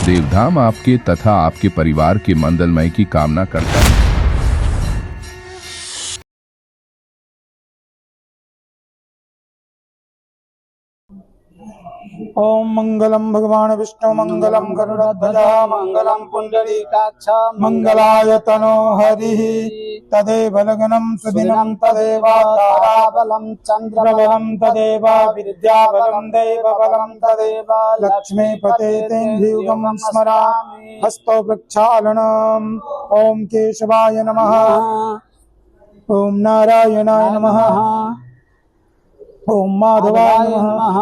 देवधाम आपके तथा आपके परिवार के मंगलमय की कामना करता है। ओम मंगलम भगवान विष्णु मंगलम गरुड़ध्वजा मंगलम पुंडरीकाक्ष मंगलाय तनो हरिः तदेव लग्नं सुदिनं तदेव ताराबलं चंद्रबलं तदेव विद्याबलं दैवबलं तदेव लक्ष्मीपते तेन्द्रियुगं स्मरामि। हस्तो प्रक्षालनम्। ओम केशवाय नमः। ओम नारायणाय नमः। ओम माधवाय नमः।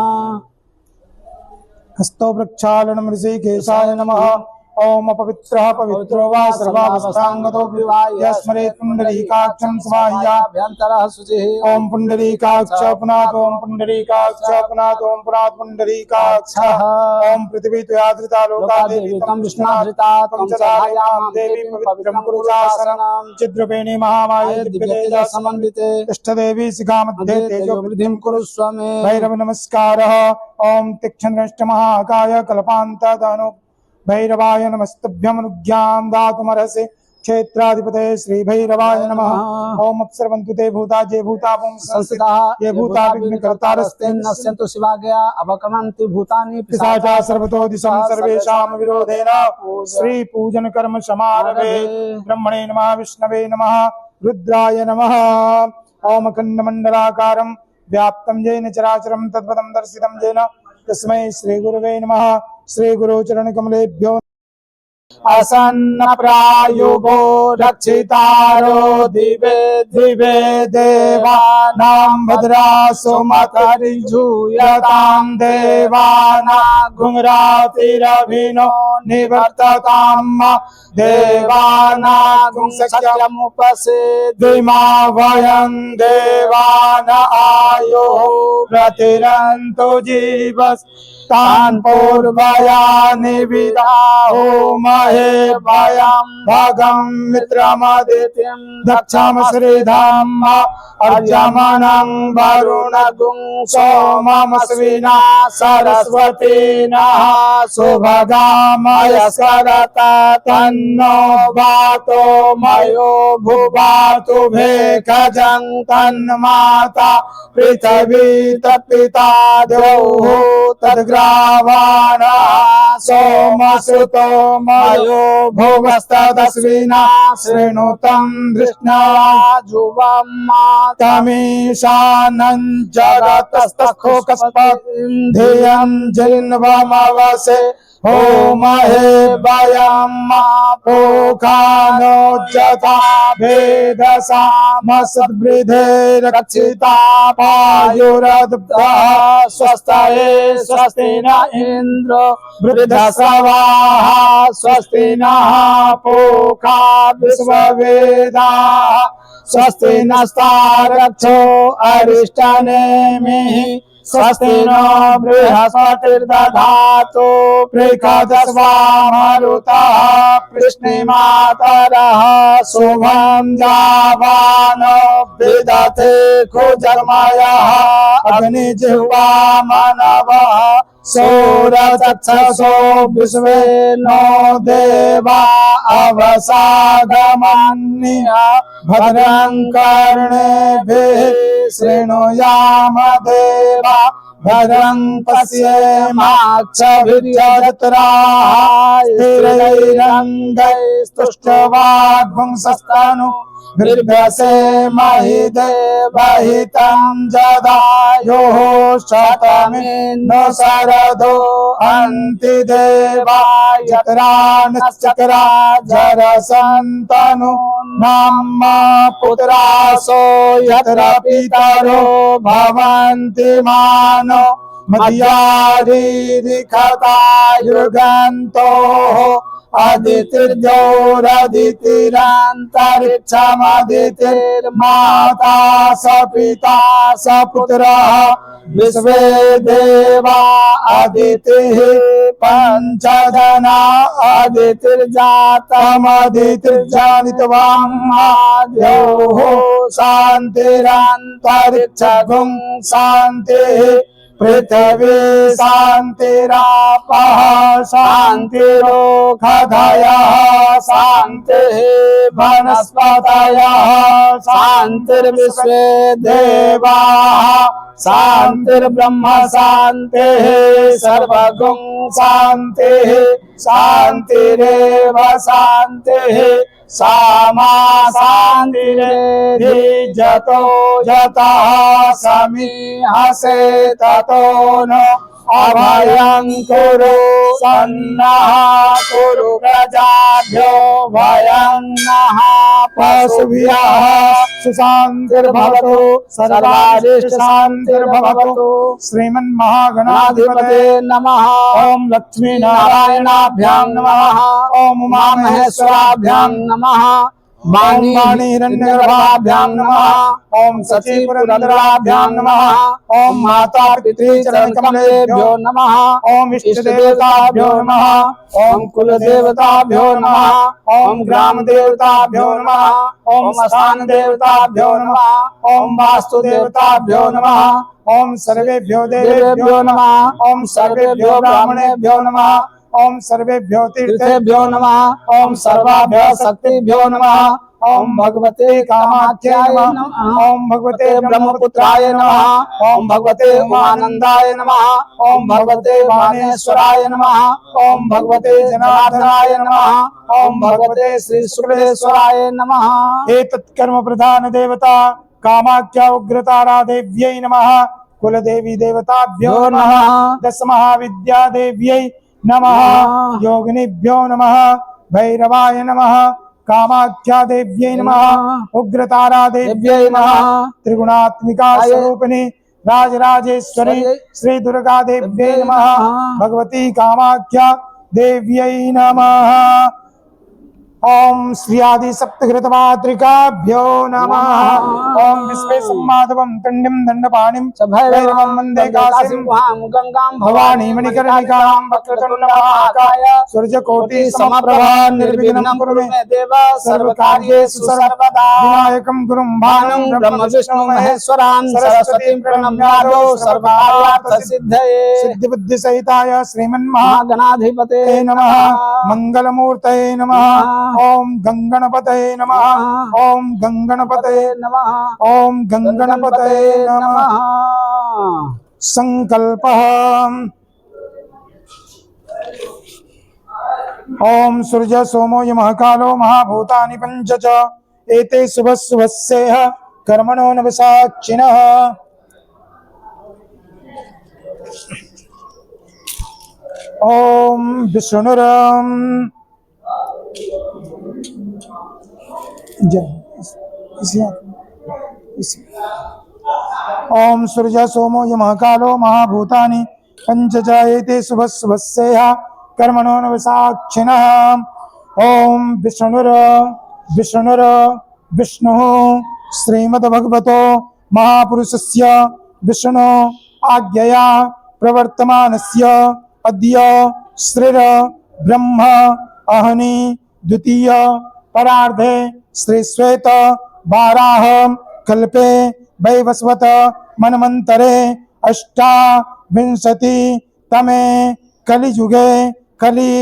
हस्तो प्रक्षालनम् ऋषिकेशाय नमः। ओम अपवित्रः पवित्रो वा सर्वावस्थांगतो यस्मरेत् पुंडरीकाक्षं स्वाह्याभ्यन्तरः शुचिः। ओम पुंडरीकाक्ष पुनात् ओम पुंडरीकाक्ष पुनात् ओम पुनात् पुंडरीकाक्षः। ओम पृथिवी त्वयाधृता लोका देवी तं विष्णुधृता तं च धारयामि देवी पवित्रं कुरु शासनं। चिद्रूपिणी महामाये दिव्यतेजः समन्विते इष्टदेवी शिखामध्ये तेजो वृद्धिं कुरुष्व मे। भैरव नमस्कारः। ओम तीक्ष्णदृष्ट महाकाय कल्पान्तदानु भैरवाय नमस्तभ्यमनुज्ञां दातुमर्हसि क्षेत्राधिपते श्री भैरवाय नमः। ओम अप्सरवन्तु ते भूता ये भूता संस्थिताः ये भूता विघ्नकर्तारस्ते नश्यन्तु शिवाज्ञया अवक्रमन्ति भूतानि पिशाचा सर्वतो दिशं सर्वेषां विरोधेन श्री पूजन कर्म समारभे। ब्रह्मणे नमः विष्णवे नमः रुद्राय नमः। ओम अखण्डमण्डलाकारं व्याप्तं येन चराचरं तद्पदं दर्शितं येन तस्मै श्री गुरुवे नमः। श्री गुरु चरण कमलेभ्यो आसन्न प्रायुगो रक्षितारो दिवे दिवे देवानां भद्रासो मतरिजूयतां देवानां घुंघरातिरभिनो निवर्ततां देवानां सत्यमुपसेदिमा वयं देवान आयो प्रतिरन्तो जीवस् तान् पूर्वयानि विदाहो महे वयं भगं मित्रमदितिं दक्षं श्रीधाम अर्जमनं वरुणगुं सोममस्विना सरस्वती नः सुभगामयस्करता तन्नो वातो मयो भुवातु भेखजं तन्माता पृथिवी तत्पिता द्यौः तद्ग्रावाणः सोमसुतो मयो भुवस्तदस्विना शृणुतं दृष्णा जुवं मातमीशानं जगतस्तखोकस्पन्धियं जिन्वमवसे होमहे वयं पोखानो जथा भेदसामसद्वृधे रक्षिता पायुरद्भः स्वस्तये स्वस्ति न इन्द्रो वृद्धश्रवाः स्वस्ति नः पूषा विश्ववेदाः स्वस्ति नस्तारक्षो अरिष्टनेमिः स्वस्ति नो बृहस्पतिर्दधातु बृहस्पतिर्मरुतः कृष्णमातरः शुभं जावानो विदधे खुजर्मयः अग्निजिह्वा मनवः सूरचक्षसो विश्वे नो देवा अवसादमन्या भद्रं कर्णेभिः शृणुयाम देवा भद्रं पश्येमाक्षभिर्यजत्राः स्थिरैरङ्गैस्तुष्टवाग्भुंसस्तनु बिभ्रसे देवहितं जदायोः शतमिन्नो शरदो अन्ति देवा यत्रानश्चक्रा जरसन्तनु नाम पुत्रासो यत्र पितरो भवन्ति मानो मध्यारीरिखतायुर्गन्तोः अदितिर्जोरदितिरन्तरिक्षमदितिर्माता स पिता स पुत्रः विश्वे देवा अदितिः पंचजना अदितिर्जातमदितिर्जनितवान् आद्योः शान्तिरन्तरिक्षगुं शान्तिः पृथ्वी शान्तिरापः शान्तिरोषधयः शान्तिः वनस्पतयः शान्तिर्विश्वे देवाः शान्तिर्ब्रह्म शान्तिः सर्वगुण शान्तिः शान्तिरेव शान्तिः सामा शान्तिरेधि जतो जतः समीहसे ततो न अभयं कुरु सन्नः कुरु प्रजाभ्यो भयं नः पशुभ्यः सुशान्तिर्भवतु सर्वारिष्टशान्तिर्भवतु श्रीमन्महागणाधिपते नमः। ओम लक्ष्मी नारायणाभ्यां नमः। ओम उमामहेश्वराभ्यां नमः। वाणी हिरण्यगर्भाभ्यां नमः। ओम सचिपुरन्दराभ्यां नमः। ओम माता पितृचरणकमलेभ्यो नमः। ओम इष्टदेवताभ्यो नमः। ओम कुलदेवताभ्यो नमः। ओम ग्रामदेवताभ्यो नमः। ओम स्थानदेवताभ्यो नमः। ओम वास्तुदेवताभ्यो नमः। ओम सर्वेभ्यो देवेभ्यो नमः। ओम सर्वेभ्यो ब्राह्मणेभ्यो नमः। ओम सर्वेभ्यो तीर्थेभ्यो नमः। ओम सर्वाभ्यो शक्तिभ्यो नमः। ओम भगवते कामाख्याय नमः। ओम भगवते ब्रह्मपुत्राय नमः। ओम भगवते उमानंदाय नमः। ओम भगवते बाणेश्वराय नमः। ओम भगवते जनार्दनाय नमः। ओम भगवते श्री शुक्लेश्वराय नमः। एतत् कर्म प्रधान देवता कामाख्या उग्रतारा देव्यै नमः। कुलदेवी देवताभ्यो नमः। दश महाविद्या देव्यै नमः। योगिनीभ्यो नमः। भैरवाय नमः। कामाख्या देव्यै नमः। उग्रतारा देव्यै नमः। त्रिगुणात्मिका स्वरूपिणी राजराजेश्वरी श्री दुर्गा देव्यै नमः। भगवती कामाख्या देव्यै नमः। ओम श्री आदि सप्तघृतमातृकाभ्यो नमः। ओम विश्वेशमाधवं तण्डिं दण्डपाणिं भैरवं वन्दे काशीं गंगां भवानी मणिकर्णिकां वक्रतुण्डमहाकाय सूर्यकोटि समप्रभा निर्विघ्नं कुरु मे देव सर्वकार्येषु सर्वदा विनायकं गुरुं भानं ब्रह्म विष्णु महेश्वरां सरस्वतीं प्रणम्यादो सर्वकार्यार्थसिद्धये सिद्धिबुद्धि सहिताय श्रीमन्महागणाधिपते नमः। मंगलमूर्तये नमः। ओम गंगणपतये नमः। ओम गंगणपतये नमः। ओम गंगणपतये नमः। संकल्पः ओम सूर्य सोमो यमः कालो महाभूतानि पंच च एते शुभस्यः कर्मणो नवसाक्षिणः। ओम विष्णुरं ओम सूर्य सोमो यमः कालो महाभूतानि पंच च एते शुभस्यः कर्मणो नवसाक्षिणः। ओम विष्णुः श्रीमद्भगवतो महापुरुषस्य विष्णु आज्ञया प्रवर्तमानस्य अद्य श्रीर ब्रह्म अहनि द्वितीय परार्धे श्री श्वेत वाराह कल्पे वैवस्वत मनमंतरे अष्टाविंशति तमे कलियुगे कलि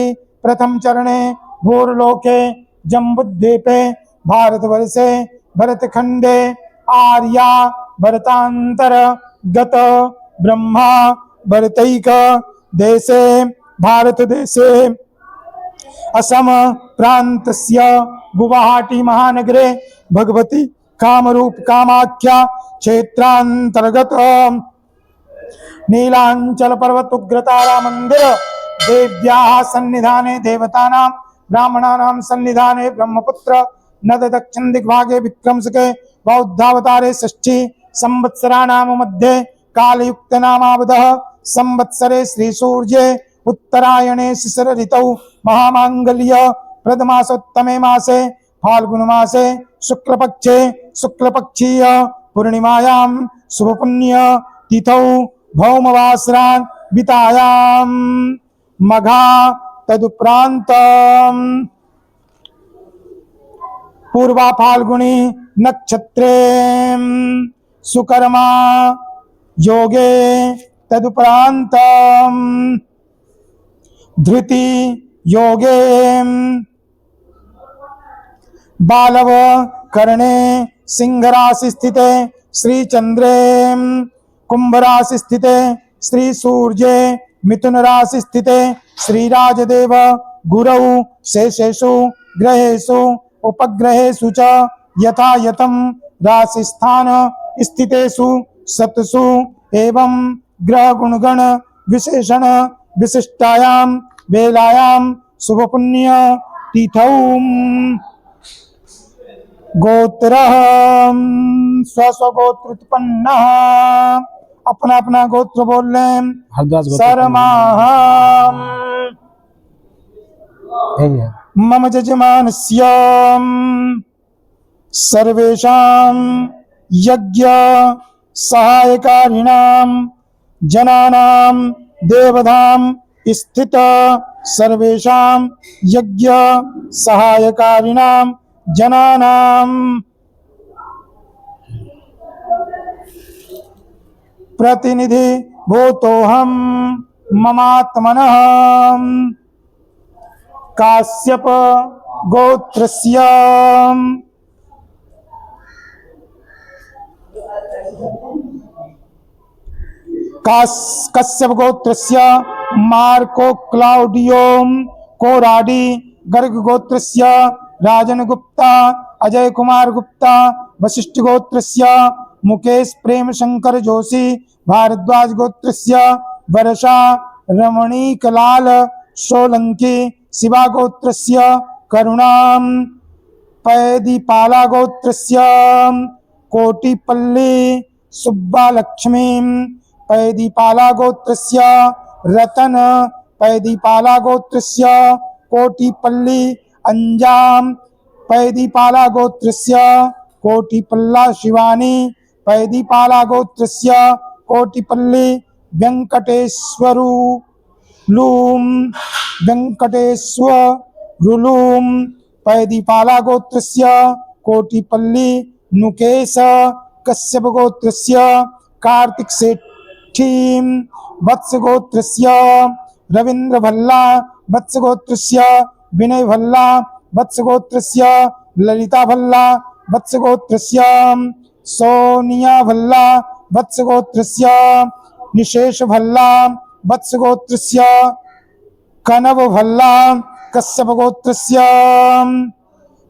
प्रथम चरणे भूर्लोके जम्बुद्वीपे भारतवर्षे भरतखंडे आर्या भरतांतर्गत ब्रह्मा भरतैक देशे भारत देशे असम प्रान्तस्य गुवाहाटी महानगरे भगवती कामरूप कामाख्या क्षेत्रांतर्गत नीलांचल पर्वत उग्रतारा मंदिर देव्याः सन्निधाने देवतानां ब्राह्मणानां सन्निधाने ब्रह्मपुत्र नद दक्षिण दिग्भागे विक्रमशके बौद्धावतारे षष्ठी संवत्सराणां मध्ये कालयुक्त नामावधः संवत्सरे श्री सूर्ये उत्तरायणे शिशिर ऋतौ महामांगल्य प्रथमासोत्तमे मासे फाल्गुन मासे शुक्लपक्षीय पूर्णिमायां शुभपुण्य तिथौ भौमवासरान् वितायां मघा तदुपरांत पूर्वा फाल्गुनी नक्षत्रे सुकर्मा योगे तदुपरांतम धृति योगे बालव कर्णे सिंह राशि स्थिते श्री चंद्रे कुंभ राशि स्थिते श्री सूर्ये मिथुन राशि स्थिते श्री राजदेव गुरौ शेषेषु ग्रहेषु उपग्रहेषु च यथा यथं राशिस्थान स्थितेषु सत्सु एवं ग्रह गुणगण विशेषण विशिष्टायां वेलायां शुभ पुण्य तिथौ गोत्र स्वस्वगोत्र उत्पन्न अपना अपना गोत्र बोल लें। शर्मा मम जजमानस्य सर्वेषां यज्ञ सहायकारिणां जनानां देवधाम स्थित सर्वेषां यज्ञ सहायकारिणां जनानां प्रतिनिधि भूतोऽहं ममात्मनः काश्यप गोत्रस्य कश्यप गोत्रस्य मार्को क्लाउडियो कोराडी गर्ग गोत्रस्य राजन गुप्ता अजय कुमार गुप्ता वशिष्ठ गोत्रस्य मुकेश प्रेम शंकर जोशी भारद्वाज गोत्रस्य वर्षा रमणीकलाल सोलंकी शिवा गोत्रस्य करुणां पैदीपाला गोत्रस्य कोटिपल्ली सुब्बा लक्ष्मीं पैदीपाला गोत्रस्य रतन पैदीपाला गोत्रस्य कोटिपल्ली अंजाम पैदीपाला गोत्रस्य कोटिपल्ला शिवानी पैदीपाला गोत्रस्य कोटिपल्ली वेंकटेश्वरू लूम वेंकटेश्वरुलूम पैदीपाला गोत्रस्य कोटिपल्ली नुकेश कश्यप गोत्रस्य कार्तिक सेठी वत्स गोत्रस्य रविंद्र भल्ला वत्स गोत्रस्य विनय भल्ला वत्स गोत्रस्य ललिता भल्ला वत्स गोत्रस्य सोनिया भल्ला वत्स गोत्रस्य निशेष भल्ला वत्स गोत्रस्य कनव भल्ला कश्यप गोत्रस्य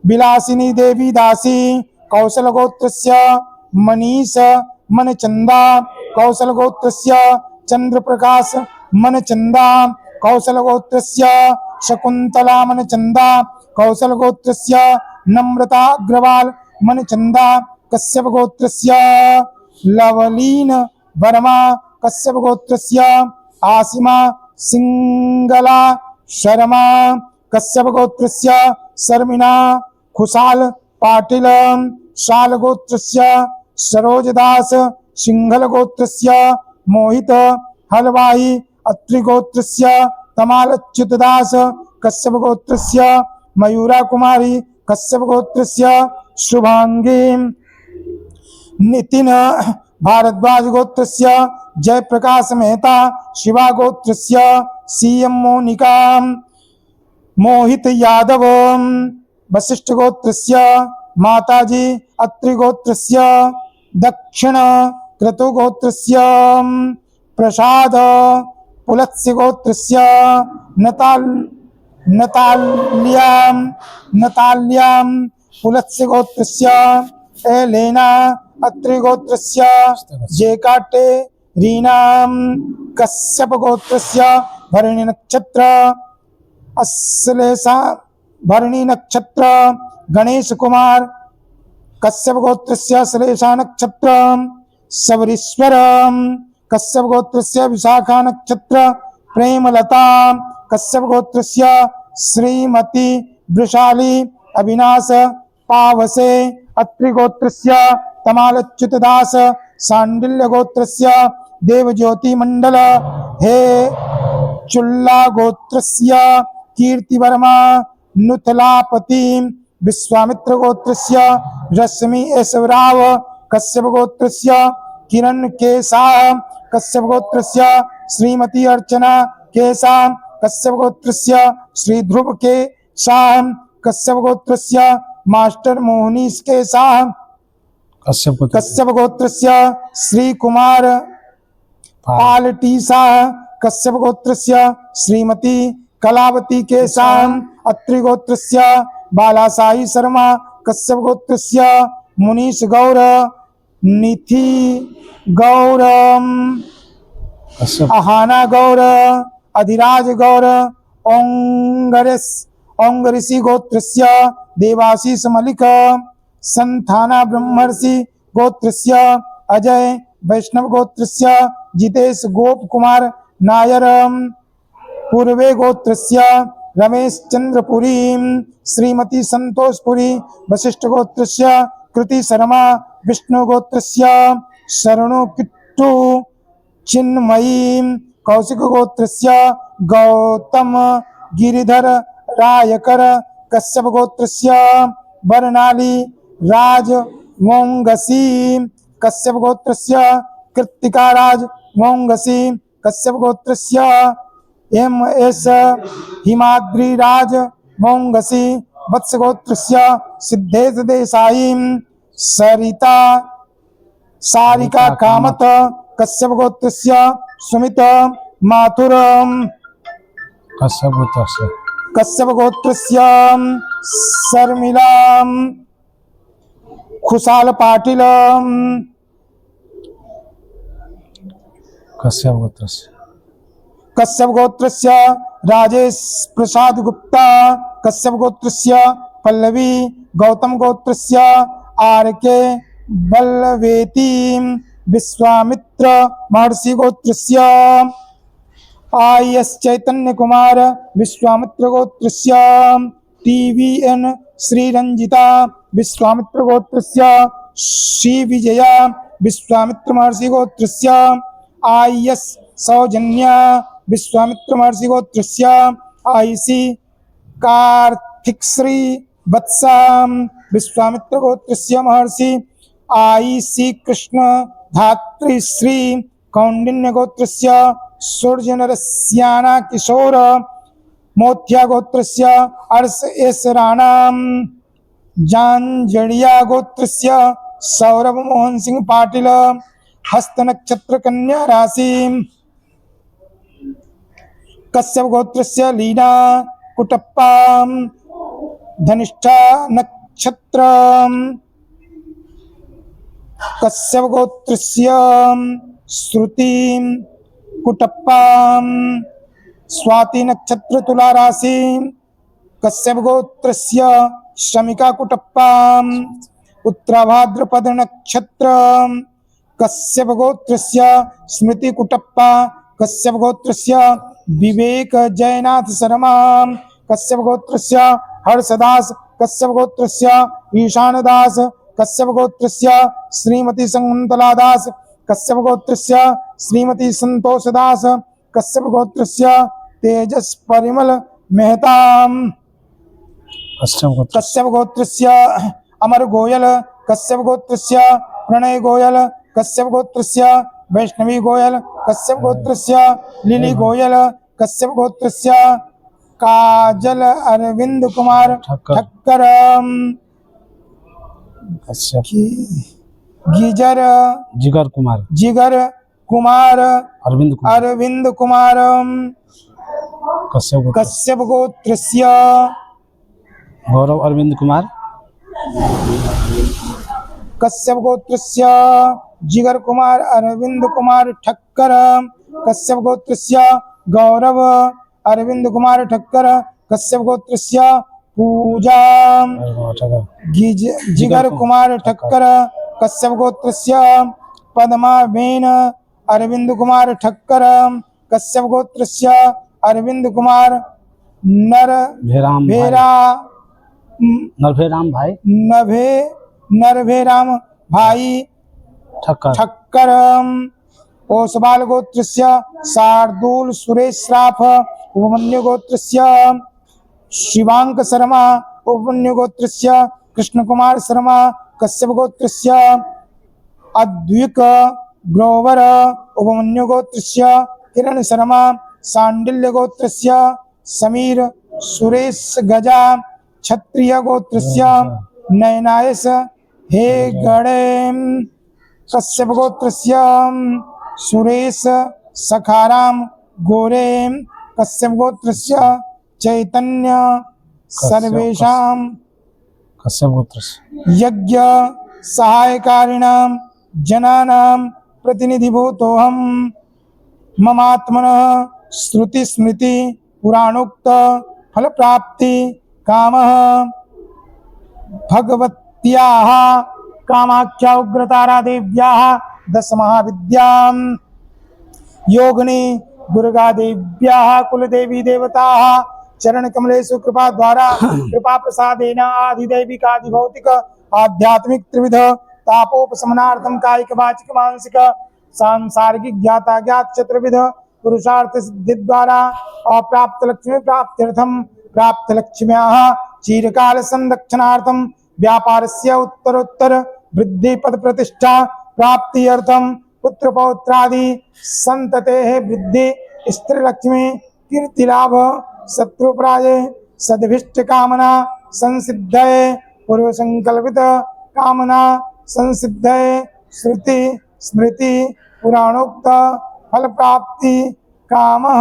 विलासिनी देवी दासी कौशल गोत्रस्य मनीष मनचंदा कौशल गोत्रस्य चंद्र प्रकाश मनचंदा कौशल गोत्रस्य शकुंतला मनचंदा कौशल गोत्रस्य नम्रता अग्रवाल मनचंदा कश्यप गोत्रस्य लवलीन वर्मा कश्यप गोत्रस्य आसिमा सिंगला शर्मा कश्यप गोत्रस्य शर्मिना खुशाल पाटिल शाल गोत्रस्य सरोजदास सिंघल गोत्रस्य मोहित हलवाई अत्रि गोत्रस्य तमालच्युतदास कश्यप गोत्रस्य मयूरा कुमारी कश्यप गोत्रस्य शुभांगी नितिन भारद्वाज गोत्रस्य जयप्रकाश मेहता शिवा गोत्रस्य सीएम मोनिका मोहित यादव वशिष्ठ गोत्रस्य माताजी अत्रि गोत्रस्य दक्षिण क्रतु गोत्रस्य प्रसाद पुलत्स्य गोत्रस्य नताल्यां पुलत्स्य गोत्रस्य एलेना अत्रि गोत्रस्य जेकाटे रीनां कश्यप गोत्रस्य भरणी नक्षत्र अश्लेषा भरणी नक्षत्र गणेश कुमार कश्यप गोत्रस्य श्लेषा नक्षत्र सबरीश्वर कश्यप गोत्रस्य विशाखा नक्षत्र प्रेमलता कश्यप गोत्रस्य श्रीमती वृषाली अविनाश पावसे अत्रि गोत्रस्य तमालच्युतदास सांडिल्य गोत्रस्य देवज्योति मंडल हे चुल्ला गोत्रस्य कीर्तिवर्मा नुतलापति विश्वामित्र गोत्रस्य रश्मि ऐश्वराव कश्यप गोत्रस्य किरण केशा कश्यप गोत्रस्य श्रीमती अर्चना केशां, कश्यप गोत्रस्य श्री ध्रुव केशां, Kashyap गोत्रस्य master Mohnish केशां, Kashyap गोत्रस्य Shri Kumar पालटीसा, Kashyap गोत्रस्य Shrimati Kalavati केशां, Atri गोत्रस्य बालासाही Sharma, Kashyap गोत्रस्य Munish Gaur, Nidhi Gaur, Ahana Gaur, Adhiraj Gaur, ओंगरिषि गोत्रस्य Debashish Malik, संथाना Brahmarshi गोत्रस्य Ajay, Vaishnav गोत्रस्य Jitesh Gop Kumar Nair, Purve गोत्रस्य Ramesh Chandrapuri, Shrimati संतोषपुरी, Vashishtha गोत्रस्य Kriti Sharma, Vishnu गोत्रस्य शरणु Kittu Chinmayi, Kaushik गोत्रस्य Gautam Giridhar Raikar, Kashyap गोत्रस्य Barnali Raj मोंगसी, Kashyap गोत्रस्य Kritika Raj मोंगसी, Kashyap गोत्रस्य MS. Himadri Raj मोंगसी, Vatsa गोत्रस्य Siddhesh Desai, Sarita Sarika Kamat, Kashyap गोत्रस्य Sumit Mathur, Kashyap गोत्रस्य Sharmila Khushal Patil, Kashyap गोत्रस्य Rajesh Prasad Gupta, Kashyap गोत्रस्य Pallavi, Gautam गोत्रस्य R K. बलवेती, Vishwamitra Maharshi गोत्रस्य IS. Chaitanya Kumar, Vishwamitra गोत्रस्य टी.वी.एन. श्रीरंजिता, Vishwamitra गोत्रस्य Shri Vijaya, Vishwamitra Maharshi गोत्रस्य IS. Saujanya, Vishwamitra Maharshi गोत्रस्य IC. कार्तिकश्री वत्सा, Vishwamitra गोत्रस्य Maharshi IC. Krishna धात्रीश्री, Kaundinya गोत्रस्य सूर्य नरस्याना किशोर, मोथिया गोत्रस्य अर्श एस राणा, जानजड़िया गोत्रस्य सौरभ मोहन सिंह पाटिल, हस्त नक्षत्र कन्या राशि, कश्यप गोत्रस्य लीना कुटप्पा, धनिष्ठा नक्षत्र, कश्यप गोत्रस्य श्रुति कुटप्पा, स्वाति नक्षत्र तुला राशि, कश्यप गोत्रस्य श्रमिका कुटप्पा, उत्तराभाद्रपद नक्षत्र, कश्यप गोत्रस्य स्मृति कुटप्पा, कश्यप गोत्रस्य विवेक जयनाथ शर्मा, कश्यप गोत्रस्य हर्षदास, कश्यप गोत्रस्य ईशानदास, कश्यप गोत्रस्य श्रीमती शकुंतला दास, कश्यप गोत्रस्य श्रीमती संतोषदास, कश्यप गोत्रस्य तेजस परिमल मेहता, कश्यप गोत्रस्य अमर गोयल, कश्यप गोत्रस्य प्रणय गोयल, कश्यप गोत्रस्य वैष्णवी गोयल, कश्यप गोत्रस्य लिली गोयल, कश्यप गोत्रस्य काजल अरविंद कुमार ठक्कर, जिगर कुमार अरविंद कुमार, कश्यप गोत्रस्य गौरव अरविंद कुमार, कश्यप गोत्रस्य जिगर कुमार अरविंद कुमार ठक्कर, कश्यप गोत्रस्य गौरव अरविंद कुमार ठक्कर, कश्यप गोत्रस्य पूजा जिगर कुमार ठक्कर, कश्यप गोत्रस्य पद्माबेन अरविंद कुमार ठक्कर, कश्यप गोत्रस्य अरविंद कुमार नरभेराम भाई ठक्कर, ओसवाल गोत्रस्य शार्दुल सुरेश श्राफ, उपमन्यु गोत्रस्य शिवांक शर्मा, उपमन्यु गोत्रस्य कृष्ण कुमार शर्मा, कश्यप गोत्रस्य अद्विक ग्रोवर, उपमन्यु गोत्रस्य किरण शर्मा, सांडिल्य गोत्रस्य समीर सुरेश गजा, क्षत्रिय गोत्रस्य नयनायस हेगड़े, कश्यप गोत्रस्य सुरेश सखाराम गोरे, कश्यप गोत्रस्य चैतन्य सर्वेषां कश्यप गोत्र यज्ञ सहायकारिणां जनानां प्रतिनिधिभूतोऽहं। ममात्मनः श्रुति स्मृति पुराणोक्त फल प्राप्ति कामः भगवत्याः कामाख्या उग्रतारा देव्याः दश महाविद्यां योगिनी दुर्गा देव्याः कुलदेवी देवताः चरण कमलेषु कृपा द्वारा कृपा प्रसादेन आधिदैविकादि भौतिक आध्यात्मिक त्रिविध तापोपशमनार्थं कायिक वाचिक मानसिक सांसारिक ज्ञाता ज्ञात चतुर्विध पुरुषार्थ सिद्धि द्वारा अप्राप्त लक्ष्मी प्राप्त्यर्थं प्राप्त लक्ष्म्याः चिरकाल संरक्षणार्थं व्यापारस्य उत्तरोत्तर वृद्धि पद प्रतिष्ठा प्राप्त्यर्थं पुत्र पौत्रादि संततेः वृद्धि स्त्री लक्ष्मी कीर्ति लाभ शत्रुपराजय सद्भिष्ट कामना संसिद्धये पूर्व संकल्पित कामना संसिद्धये श्रुति स्मृति पुराणोक्त फल प्राप्ति कामः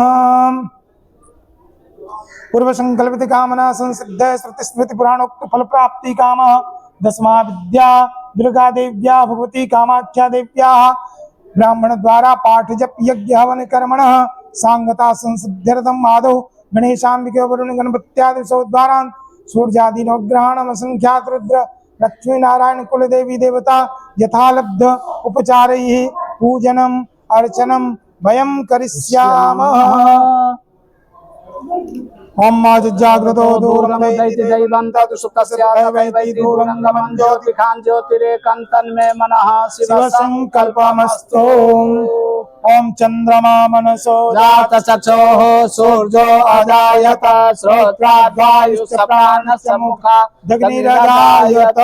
पूर्व संकल्पित कामना संसिद्धये श्रुति स्मृति पुराणोक्त फल प्राप्ति कामः। दशमा विद्या दुर्गा देव्या भगवती कामाख्या देव्या ब्राह्मण द्वारा पाठ जप यज्ञ हवन कर्मणः सांगता संसिद्ध्यर्थम आदौ गणेशांबिके वरुण गणपत्यादि द्वारा सूर्यादि नवग्रहाणाम असंख्यात रुद्र लक्ष्मी नारायण कुल देवी देवता यथालब्ध उपचारैः पूजनम अर्चनम वयं करिष्यामः। ओम जाग्रतो दूरं दैति दैवन्ता सुखस्य वैवै दूरंगमं ज्योतिखां ज्योतिरेकन्तन्मे मनः शिव संकल्पमस्तु। ओम चंद्रमा मनसो जात चक्षुः सूर्यो अजायत श्रोत्राद्वायुः प्राणस्य मुखात् जगनिरजायत।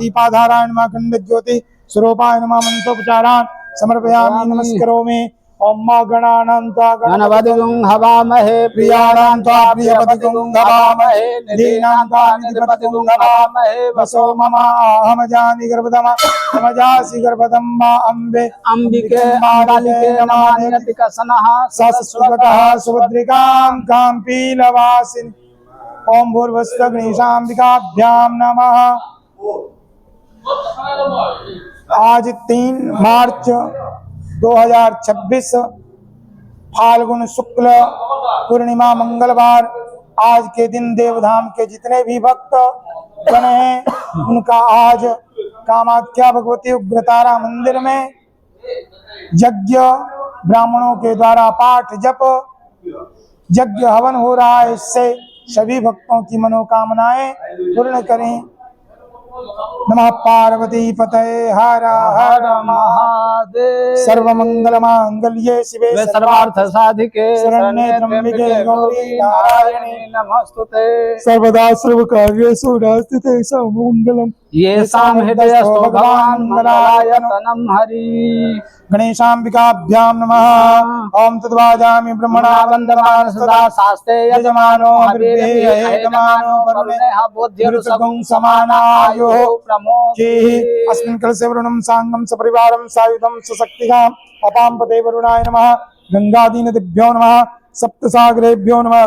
दीपाधारायण माखंड ज्योति स्वरूपाय नमः मंत्रोपचारान् समर्पयामि नमस्करोमि। ओम गणानान्त्वा गणपतिगुं हवामहे प्रियाणान्त्वा प्रियपतिगुं हवामहे निधीनान्त्वा निधिपतिगुं हवामहे। वसो मम अहमजानि गर्भधम समजासि गर्भधम मा अम्बे अंबिके अंबालिके नमान्यतिकसनः सस्वतः सुभद्रिकां काम्पीलवासिनि। ओम भूर्भुवस्सुः गणेशाम्बिकाभ्यां नमः। आज 3 मार्च 2026 फाल्गुन शुक्ल पूर्णिमा मंगलवार। आज के दिन देवधाम के जितने भी भक्त जन हैं उनका आज कामाख्या भगवती उग्रतारा मंदिर में यज्ञ ब्राह्मणों के द्वारा पाठ जप यज्ञ हवन हो रहा है। इससे सभी भक्तों की मनोकामनाएं पूर्ण करें। नमः पार्वती पतये हर हर महादेव। सर्वमंगल मांगल्ये शिवे सर्वार्थ साधिके शरण्ये त्र्यंबके गौरी नारायणी नमस्तुते। सर्वदा सर्वकार्येषु नास्तिते सर्वमंगलम्। येषां हृदयस्थो भगवान् मंगलायतनं हरि। गणेशाम्बिकाभ्यां नमः। ओम तद्वाजामि ब्रह्मणा वन्दमान सदा शास्त्रे यजमानो हविर्भिः यजमानो वरुणेः बोध्यरुसगुं समानायुः प्रमोचेः। अस्मिन् कलशे वरुणं साङ्गं सपरिवारं सायुधं सशक्तिकाम् अपां पते वरुणाय नमः। गंगादीनदिभ्यो नमः। सप्तसागरेभ्यो नमः।